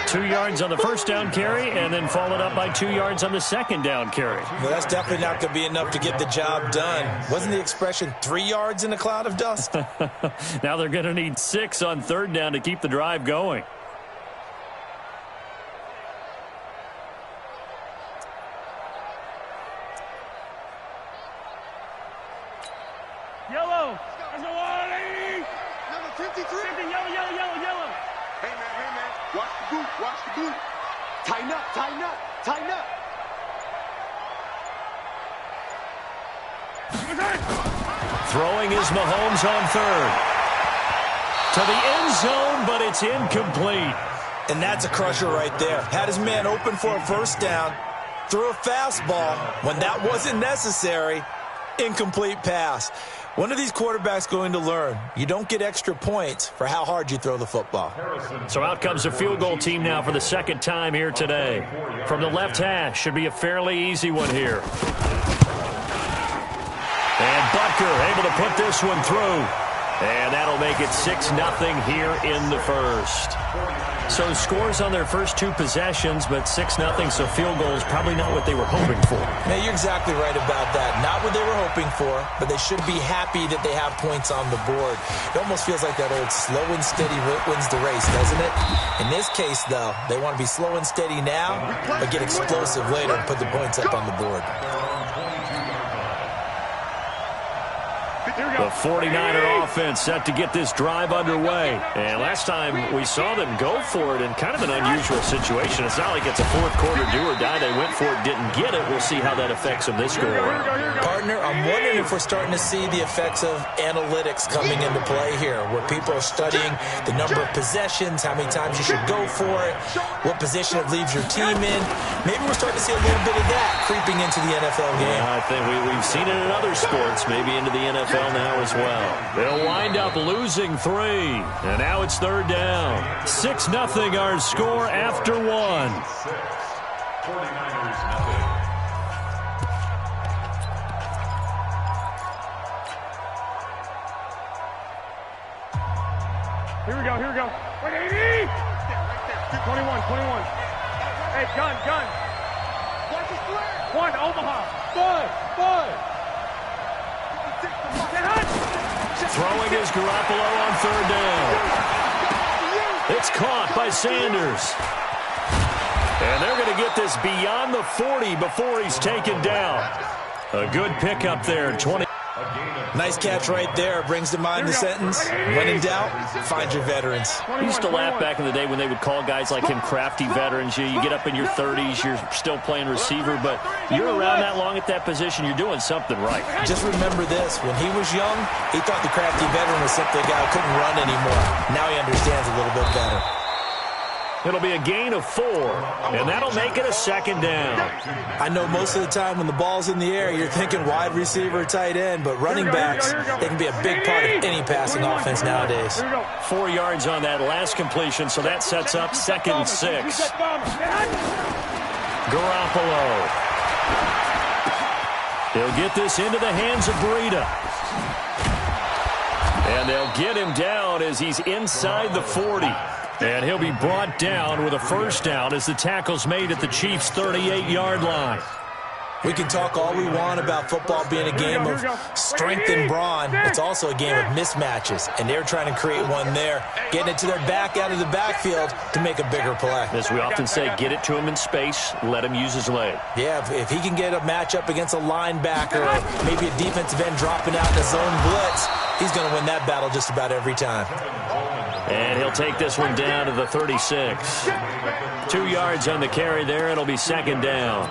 2 yards on the first down carry, and then followed up by 2 yards on the 2nd down carry. Well, that's definitely not going to be enough to get the job done. Wasn't the expression 3 yards in a cloud of dust? Now they're going to need 6 on 3rd down to keep the drive going. Yellow. Number 53. Yellow. Hey, man. Watch the boot. Tighten up. Throwing is Mahomes on 3rd. To the end zone, but it's incomplete. And that's a crusher right there. Had his man open for a first down, threw a fastball when that wasn't necessary. Incomplete pass. When are these quarterbacks going to learn? You don't get extra points for how hard you throw the football. So out comes the field goal team now for the 2nd time here today. From the left hash, should be a fairly easy one here. And Butker able to put this one through. And that'll make it 6-0 here in the first. So scores on their first 2 possessions, but 6-0, so field goal is probably not what they were hoping for. Now, you're exactly right about that. Not what they were hoping for, but they should be happy that they have points on the board. It almost feels like that old slow and steady wins the race, doesn't it? In this case, though, they want to be slow and steady now, but get explosive later and put the points up on the board. The 49er offense set to get this drive underway. And last time we saw them go for it in kind of an unusual situation. It's not like it's a fourth quarter do or die. They went for it, didn't get it. We'll see how that affects them this go around. Partner, I'm wondering if we're starting to see the effects of analytics coming into play here, where people are studying the number of possessions, how many times you should go for it, what position it leaves your team in. Maybe we're starting to see a little bit of that creeping into the NFL game. Yeah, I think we've seen it in other sports, maybe into the NFL now as well. They'll wind up losing 3, and now it's 3rd down. 6-0 our score after 1. 49ers nothing. Here we go. 180! 21. Hey, gun. Watch the square. 1, Omaha. 5. Throwing is Garoppolo on 3rd down. It's caught by Sanders. And they're going to get this beyond the 40 before he's taken down. A good pickup there. 20. Nice catch right there. Brings to mind the sentence, when in doubt, find your veterans. I used to laugh back in the day when they would call guys like him crafty veterans. You get up in your 30s, you're still playing receiver, but you're around that long at that position, you're doing something right. Just remember this. When he was young, he thought the crafty veteran was simply a guy who couldn't run anymore. Now he understands a little bit better. It'll be a gain of 4, and that'll make it a 2nd down. I know most of the time when the ball's in the air, you're thinking wide receiver, tight end, but running backs, they can be a big part of any passing offense nowadays. 4 yards on that last completion, so that sets up 2nd and 6. Garoppolo. He'll get this into the hands of Breida. And they'll get him down as he's inside the 40. And he'll be brought down with a first down as the tackle's made at the Chiefs' 38-yard line. We can talk all we want about football being a game of strength and brawn. It's also a game of mismatches, and they're trying to create one there, getting it to their back out of the backfield to make a bigger play. As we often say, get it to him in space, let him use his leg. Yeah, if he can get a matchup against a linebacker or maybe a defensive end dropping out in a zone blitz, he's going to win that battle just about every time. And he'll take this one down to the 36. 2 yards on the carry there. It'll be 2nd down.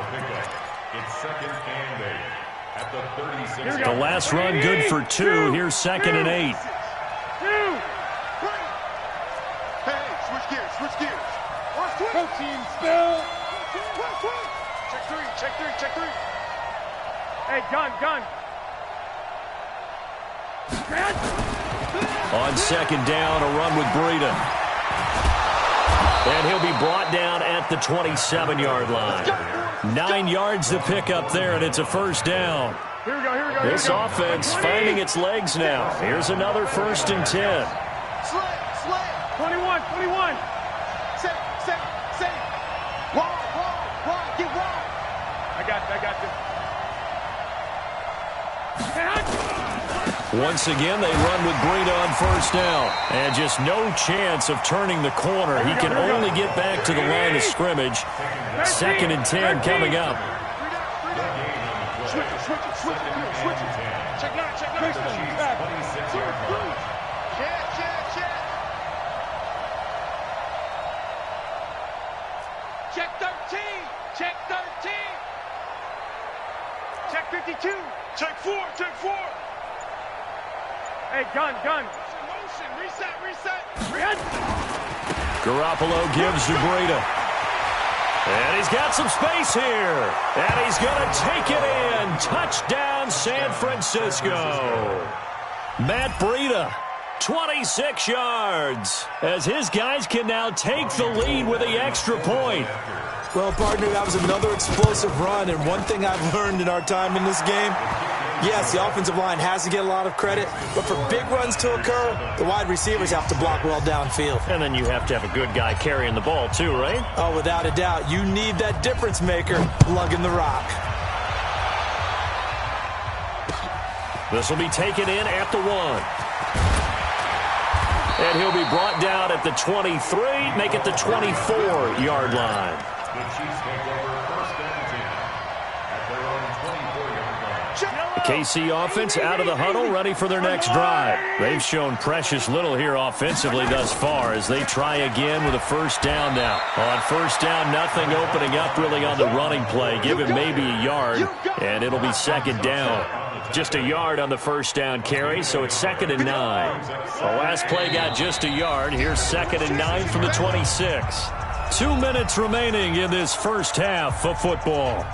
It's 2nd and 8. at the 36. The last run good for 2. Here's 2nd and 8. Hey, switch gears, switch gears. Go team, spill. Check three. Hey, gun. On 2nd down, a run with Breida. And he'll be brought down at the 27-yard line. 9 yards to pick up there, and it's a 1st down. Here we go. This offense finding its legs now. Here's another 1st and 10. Slay. 21. Set. Wall. Get wall. I got you. Once again, they run with Breida on 1st down. And just no chance of turning the corner. He can only get back to the line of scrimmage. 2nd and 10 coming up. Switch it. Check out. Check 13. Check 52. Check 4. Hey, gun. Motion. Reset. Garoppolo gives to Breida. And he's got some space here. And he's going to take it in. Touchdown, San Francisco. Matt Breida, 26 yards. As his guys can now take the lead with the extra point. Well, partner, that was another explosive run, and one thing I've learned in our time in this game, yes, the offensive line has to get a lot of credit, but for big runs to occur, the wide receivers have to block well downfield. And then you have to have a good guy carrying the ball too, right? Oh, without a doubt. You need that difference maker lugging the rock. This will be taken in at the 1. And he'll be brought down at the 23, make it the 24-yard line. The Chiefs take over 1st and 10 at their own 24-yard line. The KC offense out of the huddle, ready for their next drive. They've shown precious little here offensively thus far as they try again with a 1st down now. On 1st down, nothing opening up really on the running play. Give him maybe a yard, and it'll be 2nd down. Just a yard on the 1st down carry, so it's 2nd and 9. The last play got just a yard. Here's 2nd and 9 from the 26. 2 minutes remaining in this 1st half of football.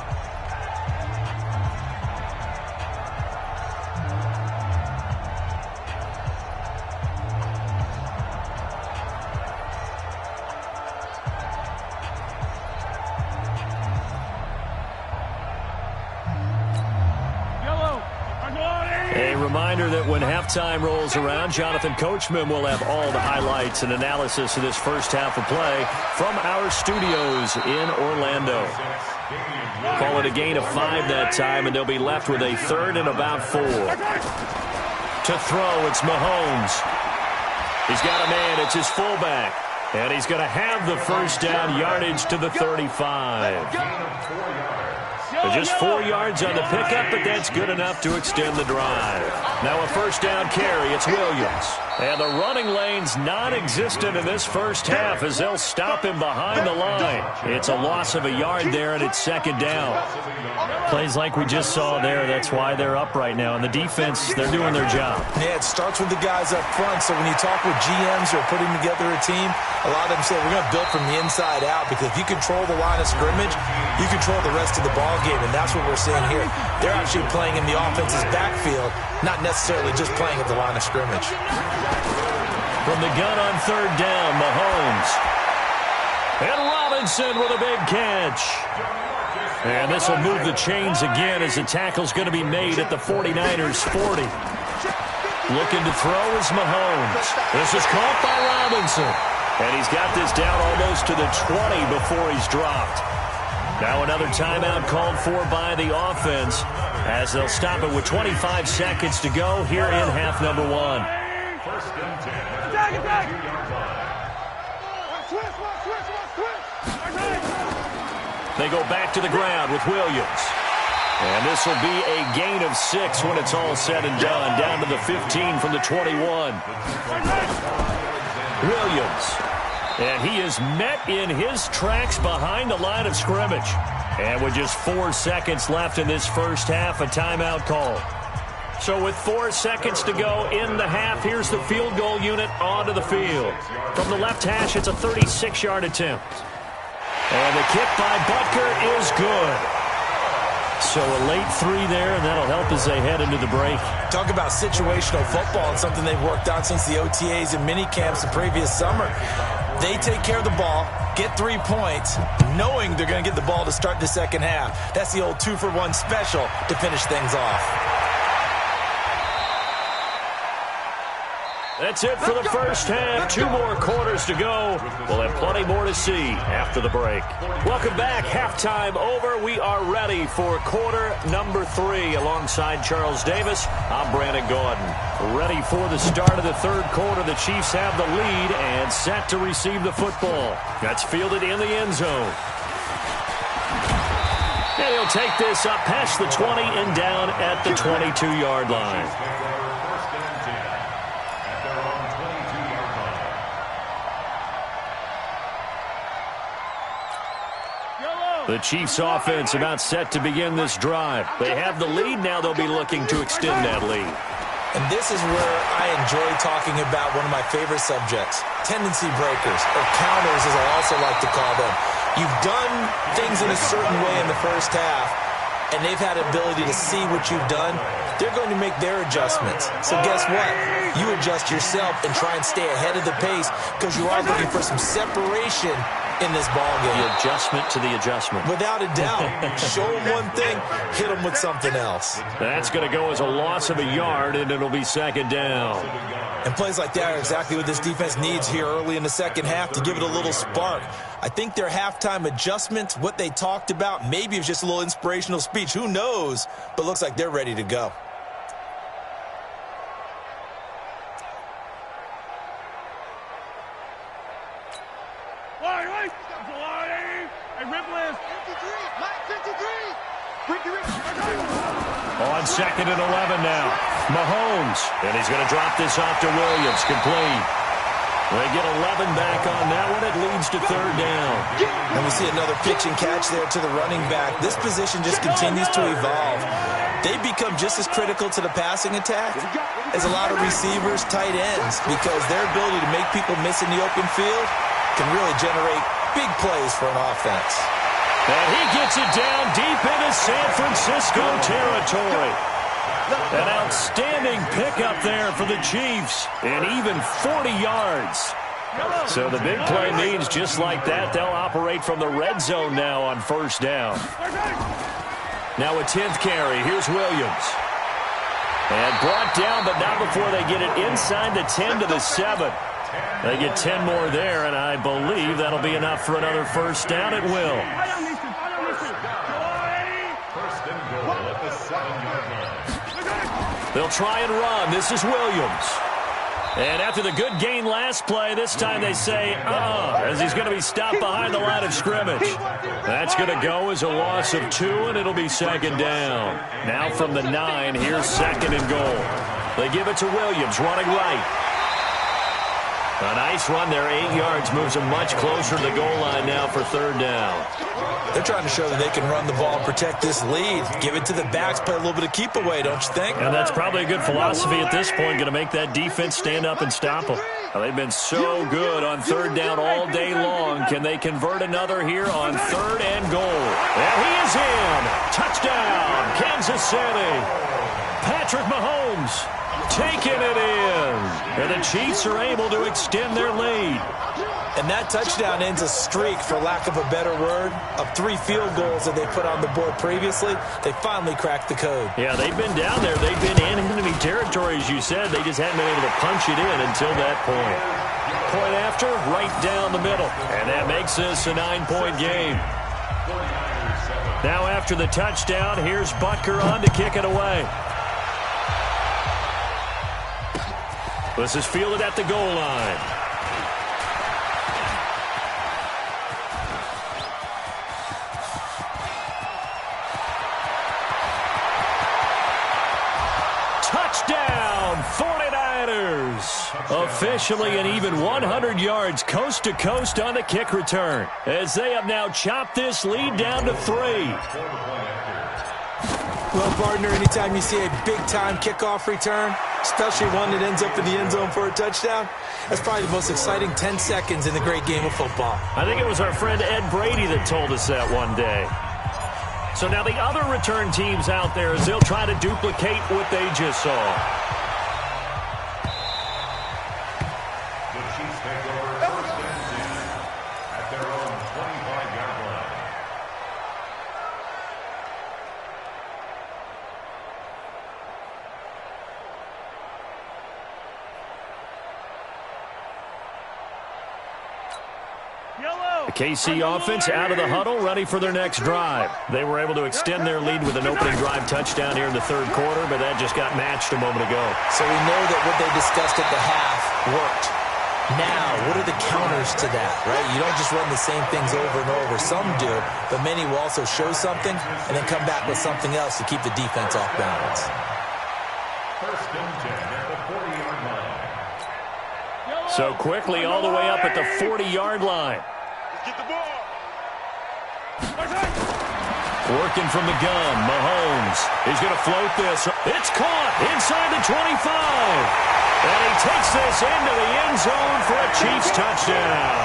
A reminder that when halftime rolls around, Jonathan Coachman will have all the highlights and analysis of this 1st half of play from our studios in Orlando. Call it a gain of 5 that time, and they'll be left with a 3rd and about 4. To throw, it's Mahomes. He's got a man, it's his fullback. And he's going to have the 1st down yardage to the 35. Just 4 yards on the pickup, but that's good enough to extend the drive. Now a 1st down carry, it's Williams. And the running lane's non-existent in this 1st half as they'll stop him behind the line. It's a loss of a yard there, and it's 2nd down. Plays like we just saw there, that's why they're up right now. And the defense, they're doing their job. Yeah, it starts with the guys up front, so when you talk with GMs who are putting together a team, a lot of them say we're going to build from the inside out, because if you control the line of scrimmage, you control the rest of the ball game, and that's what we're seeing here. They're actually playing in the offense's backfield, not necessarily just playing at the line of scrimmage. From the gun on 3rd down, Mahomes. And Robinson with a big catch. And this will move the chains again as the tackle's going to be made at the 49ers 40. Looking to throw is Mahomes. This is caught by Robinson. And he's got this down almost to the 20 before he's dropped. Now another timeout called for by the offense as they'll stop it with 25 seconds to go here in half number 1. 1st and 10. Attack! They go back to the ground with Williams. And this will be a gain of 6 when it's all said and done. Down to the 15 from the 21. Williams. And he is met in his tracks behind the line of scrimmage. And with just 4 seconds left in this first half, a timeout call. So with 4 seconds to go in the half, here's the field goal unit onto the field. From the left hash, it's a 36-yard attempt. And the kick by Butker is good. So a late 3 there, and that'll help as they head into the break. Talk about situational football and something they've worked on since the OTAs and mini camps the previous summer. They take care of the ball, get 3 points, knowing they're going to get the ball to start the second half. That's the old 2-for-1 special to finish things off. That's it for the first half. 2 more quarters to go. We'll have plenty more to see after the break. Welcome back. Halftime over. We are ready for quarter number 3. Alongside Charles Davis, I'm Brandon Gordon. Ready for the start of the third quarter. The Chiefs have the lead and set to receive the football. That's fielded in the end zone. And he'll take this up past the 20 and down at the 22-yard line. The Chiefs offense about set to begin this drive. They have the lead. Now they'll be looking to extend that lead. And this is where I enjoy talking about one of my favorite subjects, tendency breakers, or counters as I also like to call them. You've done things in a certain way in the first half, and they've had the ability to see what you've done. They're going to make their adjustments. So guess what? You adjust yourself and try and stay ahead of the pace because you are looking for some separation in this ball game. The adjustment to the adjustment. Without a doubt. Show them one thing, hit them with something else. That's going to go as a loss of a yard, and it'll be second down. And plays like that are exactly what this defense needs here early in the second half to give it a little spark. I think their halftime adjustment, what they talked about, maybe it was just a little inspirational speech. Who knows? But looks like they're ready to go. On second and 11 now. Mahomes. And he's going to drop this off to Williams. Complete. They get 11 back on that one. It leads to third down. And we see another pitch and catch there to the running back. This position just continues to evolve. They become just as critical to the passing attack as a lot of receivers, tight ends, because their ability to make people miss in the open field can really generate big plays for an offense. And he gets it down deep into San Francisco territory. An outstanding pickup there for the Chiefs, and even 40 yards. So the big play means just like that, they'll operate from the red zone now on first down. Now a 10th carry. Here's Williams. And brought down, but not before they get it inside the 10 to the 7. They get 10 more there, and I believe that'll be enough for another first down. It will. First and goal at the 7-yard line. They'll try and run. This is Williams. And after the good gain last play, this time they say, as he's going to be stopped behind the line of scrimmage. That's going to go as a loss of 2, and it'll be second down. Now from the 9, here's second and goal. They give it to Williams, running right. A nice run there, 8 yards, moves them much closer to the goal line now for third down. They're trying to show that they can run the ball and protect this lead. Give it to the backs, play a little bit of keep away, don't you think? And that's probably a good philosophy at this point, going to make that defense stand up and stop them. They've been so good on third down all day long. Can they convert another here on third and goal? And he is in. Touchdown, Kansas City. Patrick Mahomes taking it in. And the Chiefs are able to extend their lead. And that touchdown ends a streak, for lack of a better word, of 3 field goals that they put on the board previously. They finally cracked the code. Yeah, they've been down there. They've been in enemy territory, as you said. They just hadn't been able to punch it in until that point. Point after, right down the middle. And that makes this a 9-point game. Now after the touchdown, here's Butker on to kick it away. This is fielded at the goal line. Touchdown, 49ers. goes. Officially an even 100 yards coast to coast on the kick return, as they have now chopped this lead down to 3. Well, partner, anytime you see a big-time kickoff return, especially one that ends up in the end zone for a touchdown, that's probably the most exciting 10 seconds in the great game of football. I think it was our friend Ed Brady that told us that one day. So now the other return teams out there, as they'll try to duplicate what they just saw. The Chiefs take over first and 10 at their own 25-yard line. The KC offense out of the huddle, ready for their next drive. They were able to extend their lead with an opening drive touchdown here in the third quarter, but that just got matched a moment ago. So we know that what they discussed at the half worked. Now, what are the counters to that, right? You don't just run the same things over and over. Some do, but many will also show something and then come back with something else to keep the defense off balance. First and 10 at the 40-yard line. So quickly all the way up at the 40-yard line. Get the ball. Working from the gun, Mahomes. He's going to float this. It's caught inside the 25. And he takes this into the end zone for a Chiefs touchdown.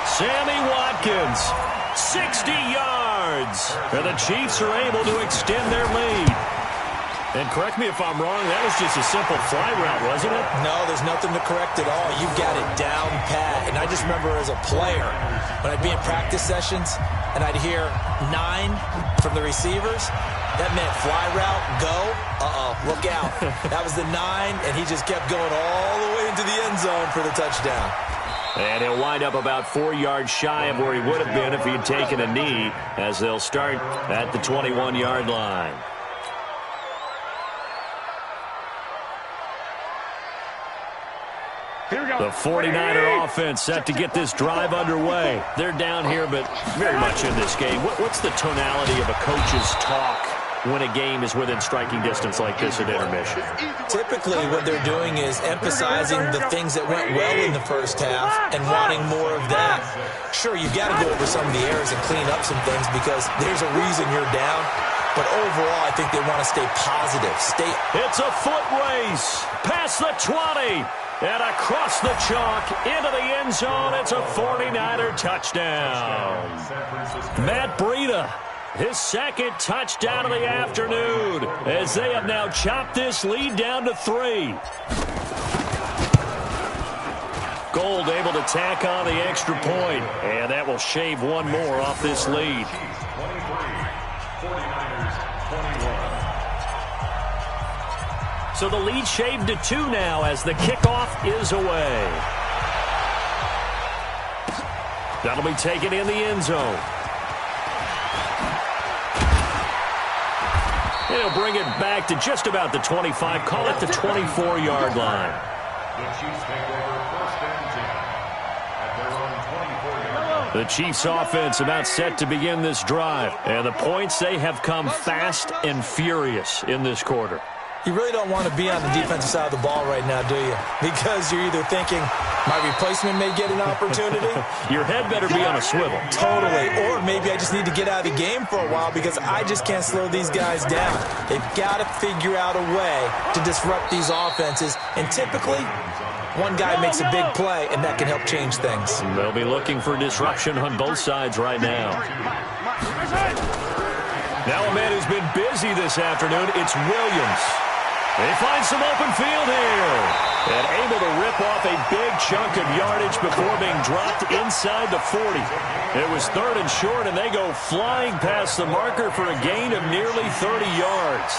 Sammy Watkins, 60 yards. And the Chiefs are able to extend their lead. And correct me if I'm wrong, that was just a simple fly route, wasn't it? No, there's nothing to correct at all. You've got it down pat. And I just remember as a player, when I'd be in practice sessions and I'd hear 9 from the receivers, that meant fly route, go, look out. That was the 9, and he just kept going all the way into the end zone for the touchdown. And he'll wind up about 4 yards shy of where he would have been if he had taken a knee, as they'll start at the 21-yard line. The 49er offense set to get this drive underway. They're down here, but very much in this game. What's the tonality of a coach's talk when a game is within striking distance like this at intermission? Typically, what they're doing is emphasizing the things that went well in the first half and wanting more of that. Sure, you've got to go over some of the errors and clean up some things because there's a reason you're down. But overall, I think they want to stay positive. It's a foot race past the 20. And across the chalk into the end zone, it's a 49er touchdown. Matt Breida, his second touchdown of the afternoon, as they have now chopped this lead down to 3. Gold able to tack on the extra point, and that will shave one more off this lead. 23, 49ers 21. So the lead shaved to 2 now as the kickoff is away. That'll be taken in the end zone. He'll bring it back to just about the 25, call it the 24-yard line. The Chiefs take over first and 10 at their own 24-yard line. The Chiefs offense about set to begin this drive. And the points, they have come fast and furious in this quarter. You really don't want to be on the defensive side of the ball right now, do you? Because you're either thinking, my replacement may get an opportunity. Your head better be on a swivel. Totally. Or maybe I just need to get out of the game for a while because I just can't slow these guys down. They've got to figure out a way to disrupt these offenses. And typically, one guy makes a big play, and that can help change things. They'll be looking for disruption on both sides right now. Now a man who's been busy this afternoon, it's Williams. They find some open field here. And able to rip off a big chunk of yardage before being dropped inside the 40. It was 3rd and short, and they go flying past the marker for a gain of nearly 30 yards.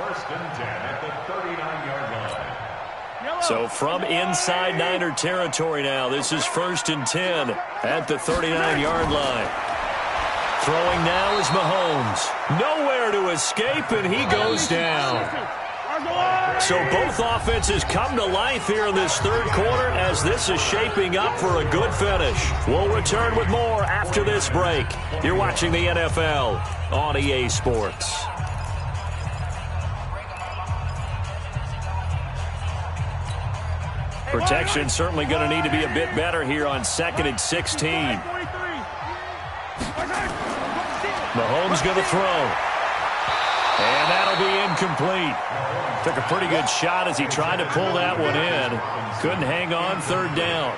First and 10 at the 39-yard line. So from inside Niner territory now, this is 1st and 10 at the 39-yard line. Throwing now is Mahomes. Nowhere to escape, and he goes down. So both offenses come to life here in this third quarter as this is shaping up for a good finish. We'll return with more after this break. You're watching the NFL on EA Sports. Protection certainly going to need to be a bit better here on 2nd and 16. Mahomes going to throw. And that'll be incomplete. Took a pretty good shot as he tried to pull that one in. Couldn't hang on 3rd down.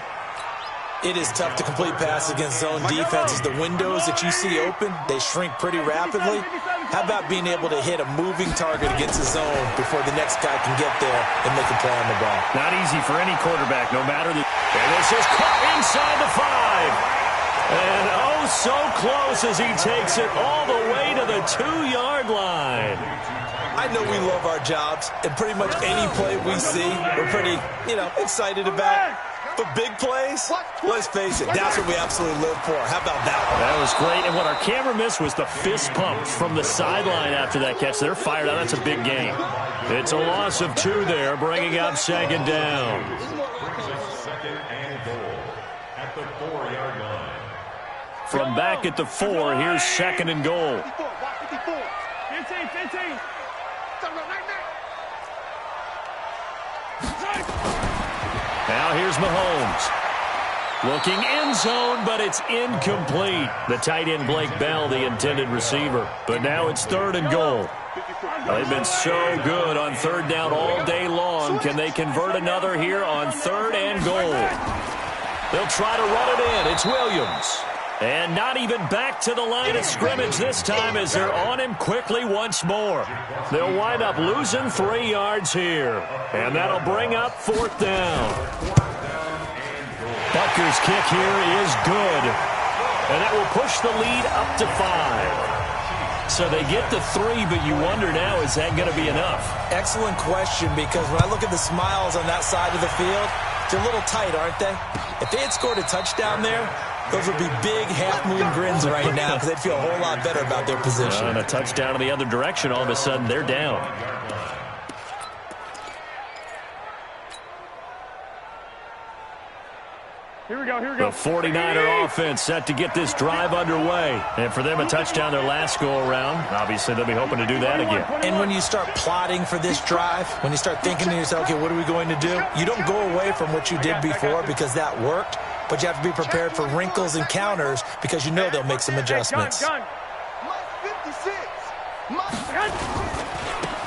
It is tough to complete passes against zone defenses. The windows that you see open, they shrink pretty rapidly. How about being able to hit a moving target against the zone before the next guy can get there and make a play on the ball? Not easy for any quarterback, no matter the... And this is caught inside the 5. And oh, so close as he takes it all the way to the 2-yard line. I know we love our jobs, and pretty much any play we see, we're pretty, excited about. But big plays, let's face it, that's what we absolutely live for. How about that one? That was great. And what our camera missed was the fist pump from the sideline after that catch. They're fired out. That's a big game. It's a loss of 2 there, bringing up 2nd down. Second and goal at the 4-yard line. From back at the 4, here's 2nd and goal. 15. Now here's Mahomes. Looking end zone, but it's incomplete. The tight end, Blake Bell, the intended receiver. But now it's 3rd and goal. They've been so good on 3rd down all day long. Can they convert another here on 3rd and goal? They'll try to run it in. It's Williams. And not even back to the line of scrimmage this time as they're on him quickly once more. They'll wind up losing 3 yards here. And that'll bring up 4th down. Butker's kick here is good. And that will push the lead up to 5. So they get to 3, but you wonder now, is that going to be enough? Excellent question, because when I look at the smiles on that side of the field, they're a little tight, aren't they? If they had scored a touchdown there, those would be big half-moon grins right now because they'd feel a whole lot better about their position. And a touchdown in the other direction, all of a sudden they're down. Here we go. The 49er offense set to get this drive underway. And for them, a touchdown their last go-around. Obviously, they'll be hoping to do that again. And when you start plotting for this drive, when you start thinking to yourself, okay, what are we going to do? You don't go away from what you did before because that worked, but you have to be prepared for wrinkles and counters because you know they'll make some adjustments.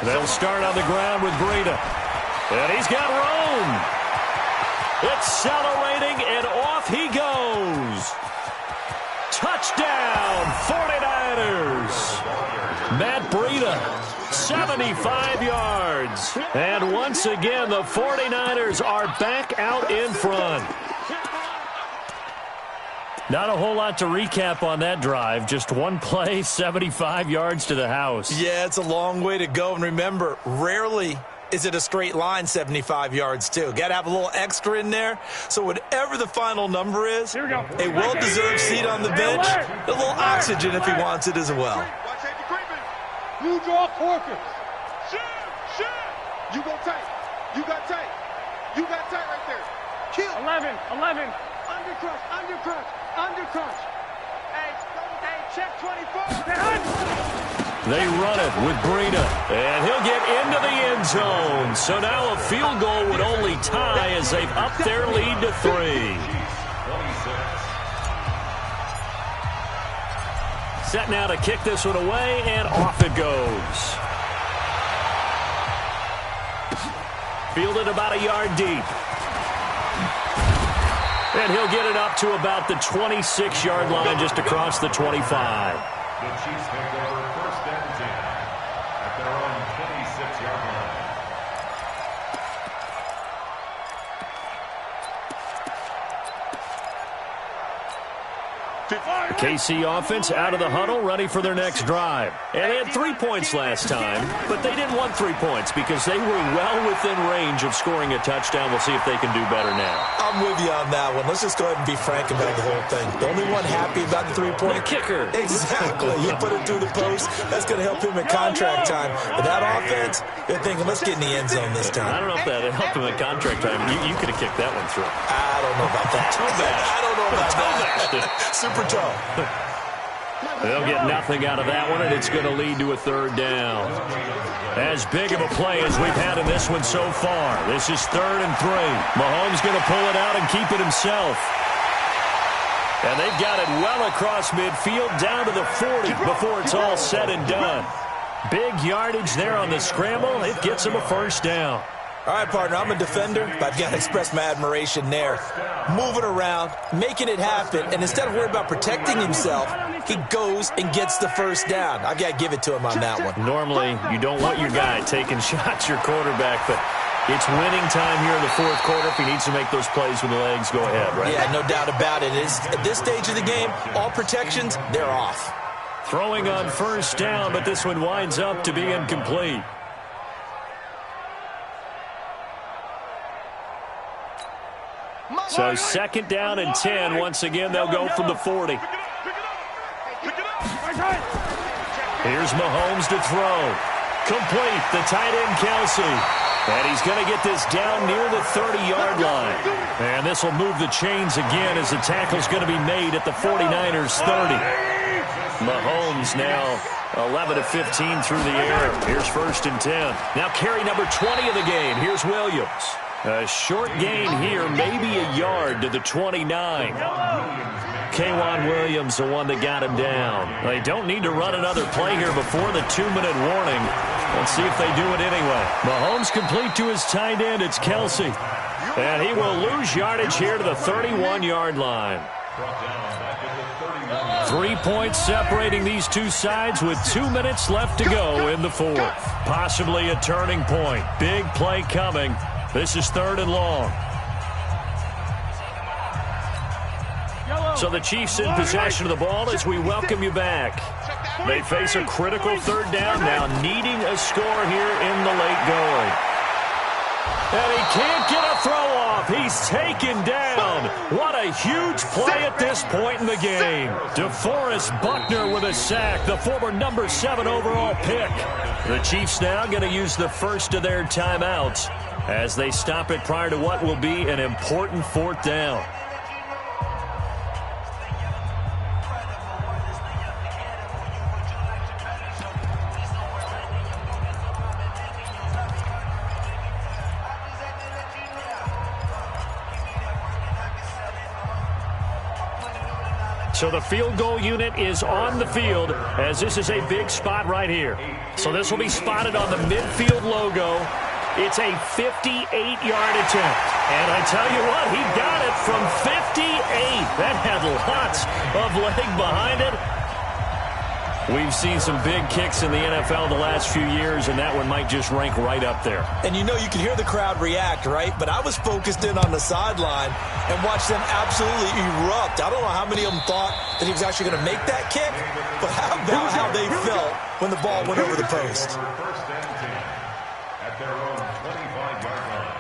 They'll start on the ground with Breida. And he's got room. Accelerating, and off he goes. Touchdown, 49ers. Matt Breida, 75 yards. And once again, the 49ers are back out in front. Not a whole lot to recap on that drive. Just one play, 75 yards to the house. Yeah, it's a long way to go. And remember, rarely is it a straight line 75 yards, too. Got to have a little extra in there. So whatever the final number is, a well-deserved seat on the bench, a little oxygen if he wants it as well. You draw Corker. Shoot. You go tight. You got tight. You got tight right there. Kill. 11. Undercrush. Hey, check 24. They run it with Breida, and he'll get into the end zone. So now a field goal would only tie as they've upped their lead to 3. Set now to kick this one away, and off it goes. Fielded about a yard deep. And he'll get it up to about the 26-yard line, just across the 25. The Chiefs take over 1st and 10 at their own 26-yard line. The KC offense out of the huddle, ready for their next drive. And they had 3 points last time, but they didn't want 3 points because they were well within range of scoring a touchdown. We'll see if they can do better now. I'm with you on that one. Let's just go ahead and be frank about the whole thing. The only one happy about the 3-point kicker. Exactly. You put it through the post. That's going to help him at contract time. But that offense, they're thinking, let's get in the end zone this time. I don't know if that helped him at contract time. You could have kicked that one through. I don't know about that. Toe bash. I don't know about that. Toe bash. Super toe. They'll get nothing out of that one, and it's going to lead to a third down. As big of a play as we've had in this one so far. This is 3rd and 3. Mahomes going to pull it out and keep it himself. And they've got it well across midfield down to the 40 before it's all said and done. Big yardage there on the scramble. It gets him a first down. All right, partner, I'm a defender, but I've got to express my admiration there. Moving around, making it happen, and instead of worrying about protecting himself, he goes and gets the first down. I've got to give it to him on that one. Normally, you don't want your guy taking shots, your quarterback, but it's winning time here in the 4th quarter. If he needs to make those plays with the legs, go ahead, right? Yeah, no doubt about it. At this stage of the game, all protections, they're off. Throwing on first down, but this one winds up to be incomplete. So 2nd down and 10. Once again, they'll go from the 40. Here's Mahomes to throw. Complete, the tight end, Kelsey. And he's going to get this down near the 30-yard line. And this will move the chains again as the tackle's going to be made at the 49ers' 30. Mahomes now 11 of 15 through the air. Here's 1st and 10. Now carry number 20 of the game. Here's Williams. A short gain here, maybe a yard to the 29. K'Wan Williams, the one that got him down. They don't need to run another play here before the 2-minute warning. Let's see if they do it anyway. Mahomes complete to his tight end. It's Kelsey. And he will lose yardage here to the 31-yard line. 3 points separating these two sides with 2 minutes left to go in the 4th. Possibly a turning point. Big play coming. This is 3rd and long. So the Chiefs in possession of the ball as we welcome you back. They face a critical 3rd down now, needing a score here in the late going. And he can't get a throw off. He's taken down. What a huge play at this point in the game. DeForest Buckner with a sack, the former number 7 overall pick. The Chiefs now going to use the first of their timeouts as they stop it prior to what will be an important 4th down. So the field goal unit is on the field as this is a big spot right here. So this will be spotted on the midfield logo. It's a 58-yard attempt. And I tell you what, he got it from 58. That had lots of leg behind it. We've seen some big kicks in the NFL the last few years, and that one might just rank right up there. And you know, you can hear the crowd react, right? But I was focused in on the sideline and watched them absolutely erupt. I don't know how many of them thought that he was actually going to make that kick, but how about how they felt when the ball went over the post? At their own 25-yard line.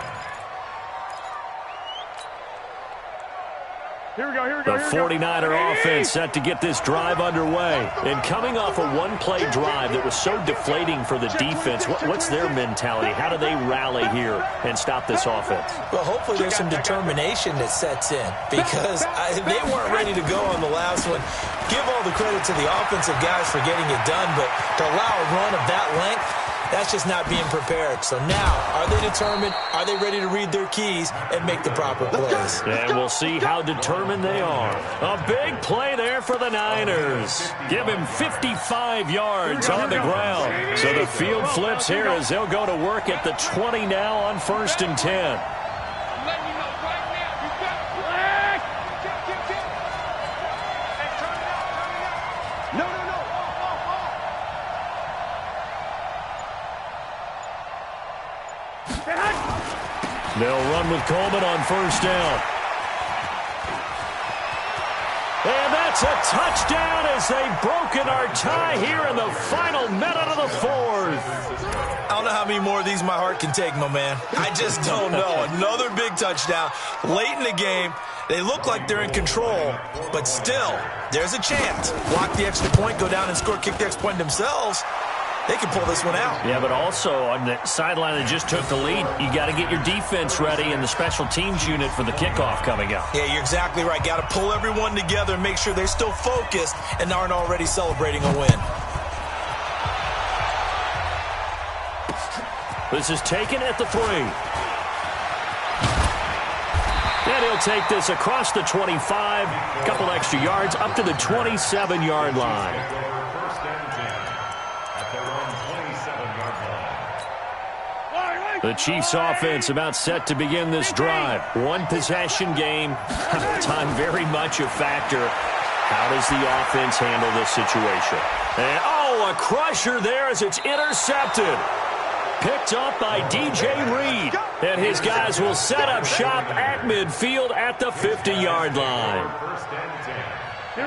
Here we go. The 49er offense set to get this drive underway. And coming off a one-play drive that was so deflating for the defense, what's their mentality? How do they rally here and stop this offense? Well, hopefully there's some determination that sets in because they weren't ready to go on the last one. Give all the credit to the offensive guys for getting it done, but to allow a run of that length, that's just not being prepared. So now, are they determined? Are they ready to read their keys and make the proper plays? And we'll see how determined they are. A big play there for the Niners. Give him 55 yards on the ground. So the field flips here as they'll go to work at the 20 now on 1st and 10. They'll run with Coleman on 1st down. And that's a touchdown as they've broken our tie here in the final minute of the 4th. I don't know how many more of these my heart can take, my man. I just don't know. Another big touchdown late in the game. They look like they're in control, but still, there's a chance. Block the extra point, go down and score, kick the extra point themselves. they can pull this one out. Yeah, but also on the sideline that just took the lead, you got to get your defense ready and the special teams unit for the kickoff coming up. Yeah, you're exactly right. Got to pull everyone together and make sure they're still focused and aren't already celebrating a win. This is taken at the 3. And he'll take this across the 25, a couple extra yards, up to the 27-yard line. The Chiefs' offense about set to begin this drive. One possession game, time very much a factor. How does the offense handle this situation? And, oh, a crusher there as it's intercepted. Picked up by DJ Reed. And his guys will set up shop at midfield at the 50-yard line.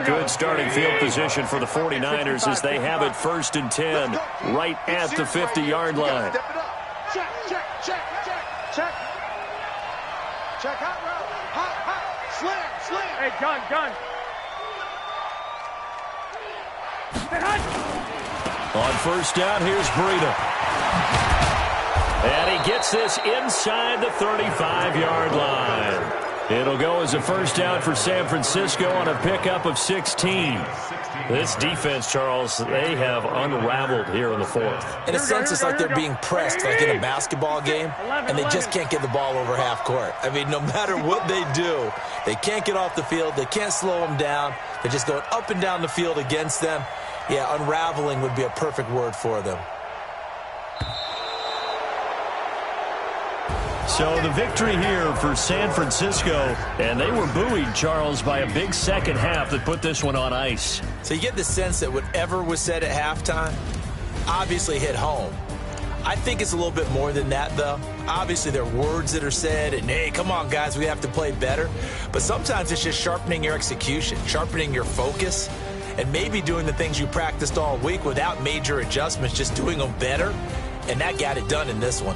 Good starting field position for the 49ers as they have it 1st and 10 right at the 50-yard line. Check, check, check, check, check. Check, hot route. Hot, hot. Slam, slam. Hey, gun. On 1st down, here's Breida. And he gets this inside the 35-yard line. It'll go as a 1st down for San Francisco on a pickup of 16. This defense, Charles, they have unraveled here in the 4th. In a sense, it's like they're being pressed like in a basketball game, and they just can't get the ball over half court. I mean, no matter what they do, they can't get off the field. They can't slow them down. They're just going up and down the field against them. Yeah, unraveling would be a perfect word for them. So the victory here for San Francisco, and they were buoyed, Charles, by a big second half that put this one on ice. So you get the sense that whatever was said at halftime obviously hit home. I think it's a little bit more than that, though. Obviously, there are words that are said, and, hey, come on, guys, we have to play better. But sometimes it's just sharpening your execution, sharpening your focus, and maybe doing the things you practiced all week without major adjustments, just doing them better, and that got it done in this one.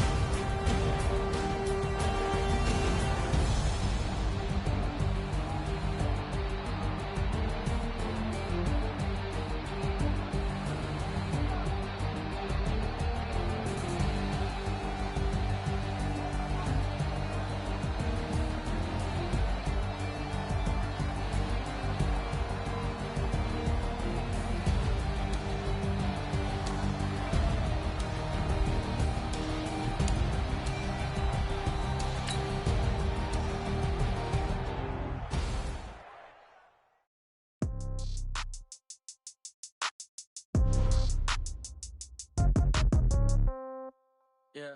Yeah.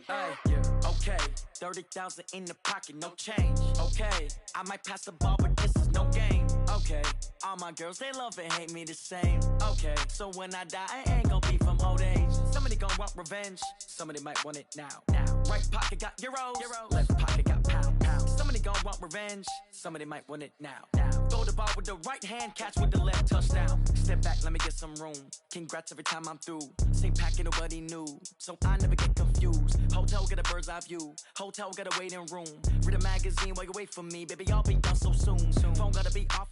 Hey, yeah. Okay. 30,000 in the pocket, no change. Okay. I might pass the ball, but this is no game. Okay. All my girls, they love and hate me the same. Okay. So when I die, I ain't gonna be from old age. Somebody gonna want revenge. Somebody might want it now. Right pocket got euros. Left pocket got pound. Somebody gonna want revenge. Somebody might want it now. Throw the ball with the right hand, catch with the left, touchdown. Step back, let me get some room. Congrats every time I'm through. Same packet, nobody knew. So I never get confused. Hotel got a bird's eye view. Hotel got a waiting room. Read a magazine while you wait for me. Baby, I'll be done so soon. Phone gotta be off.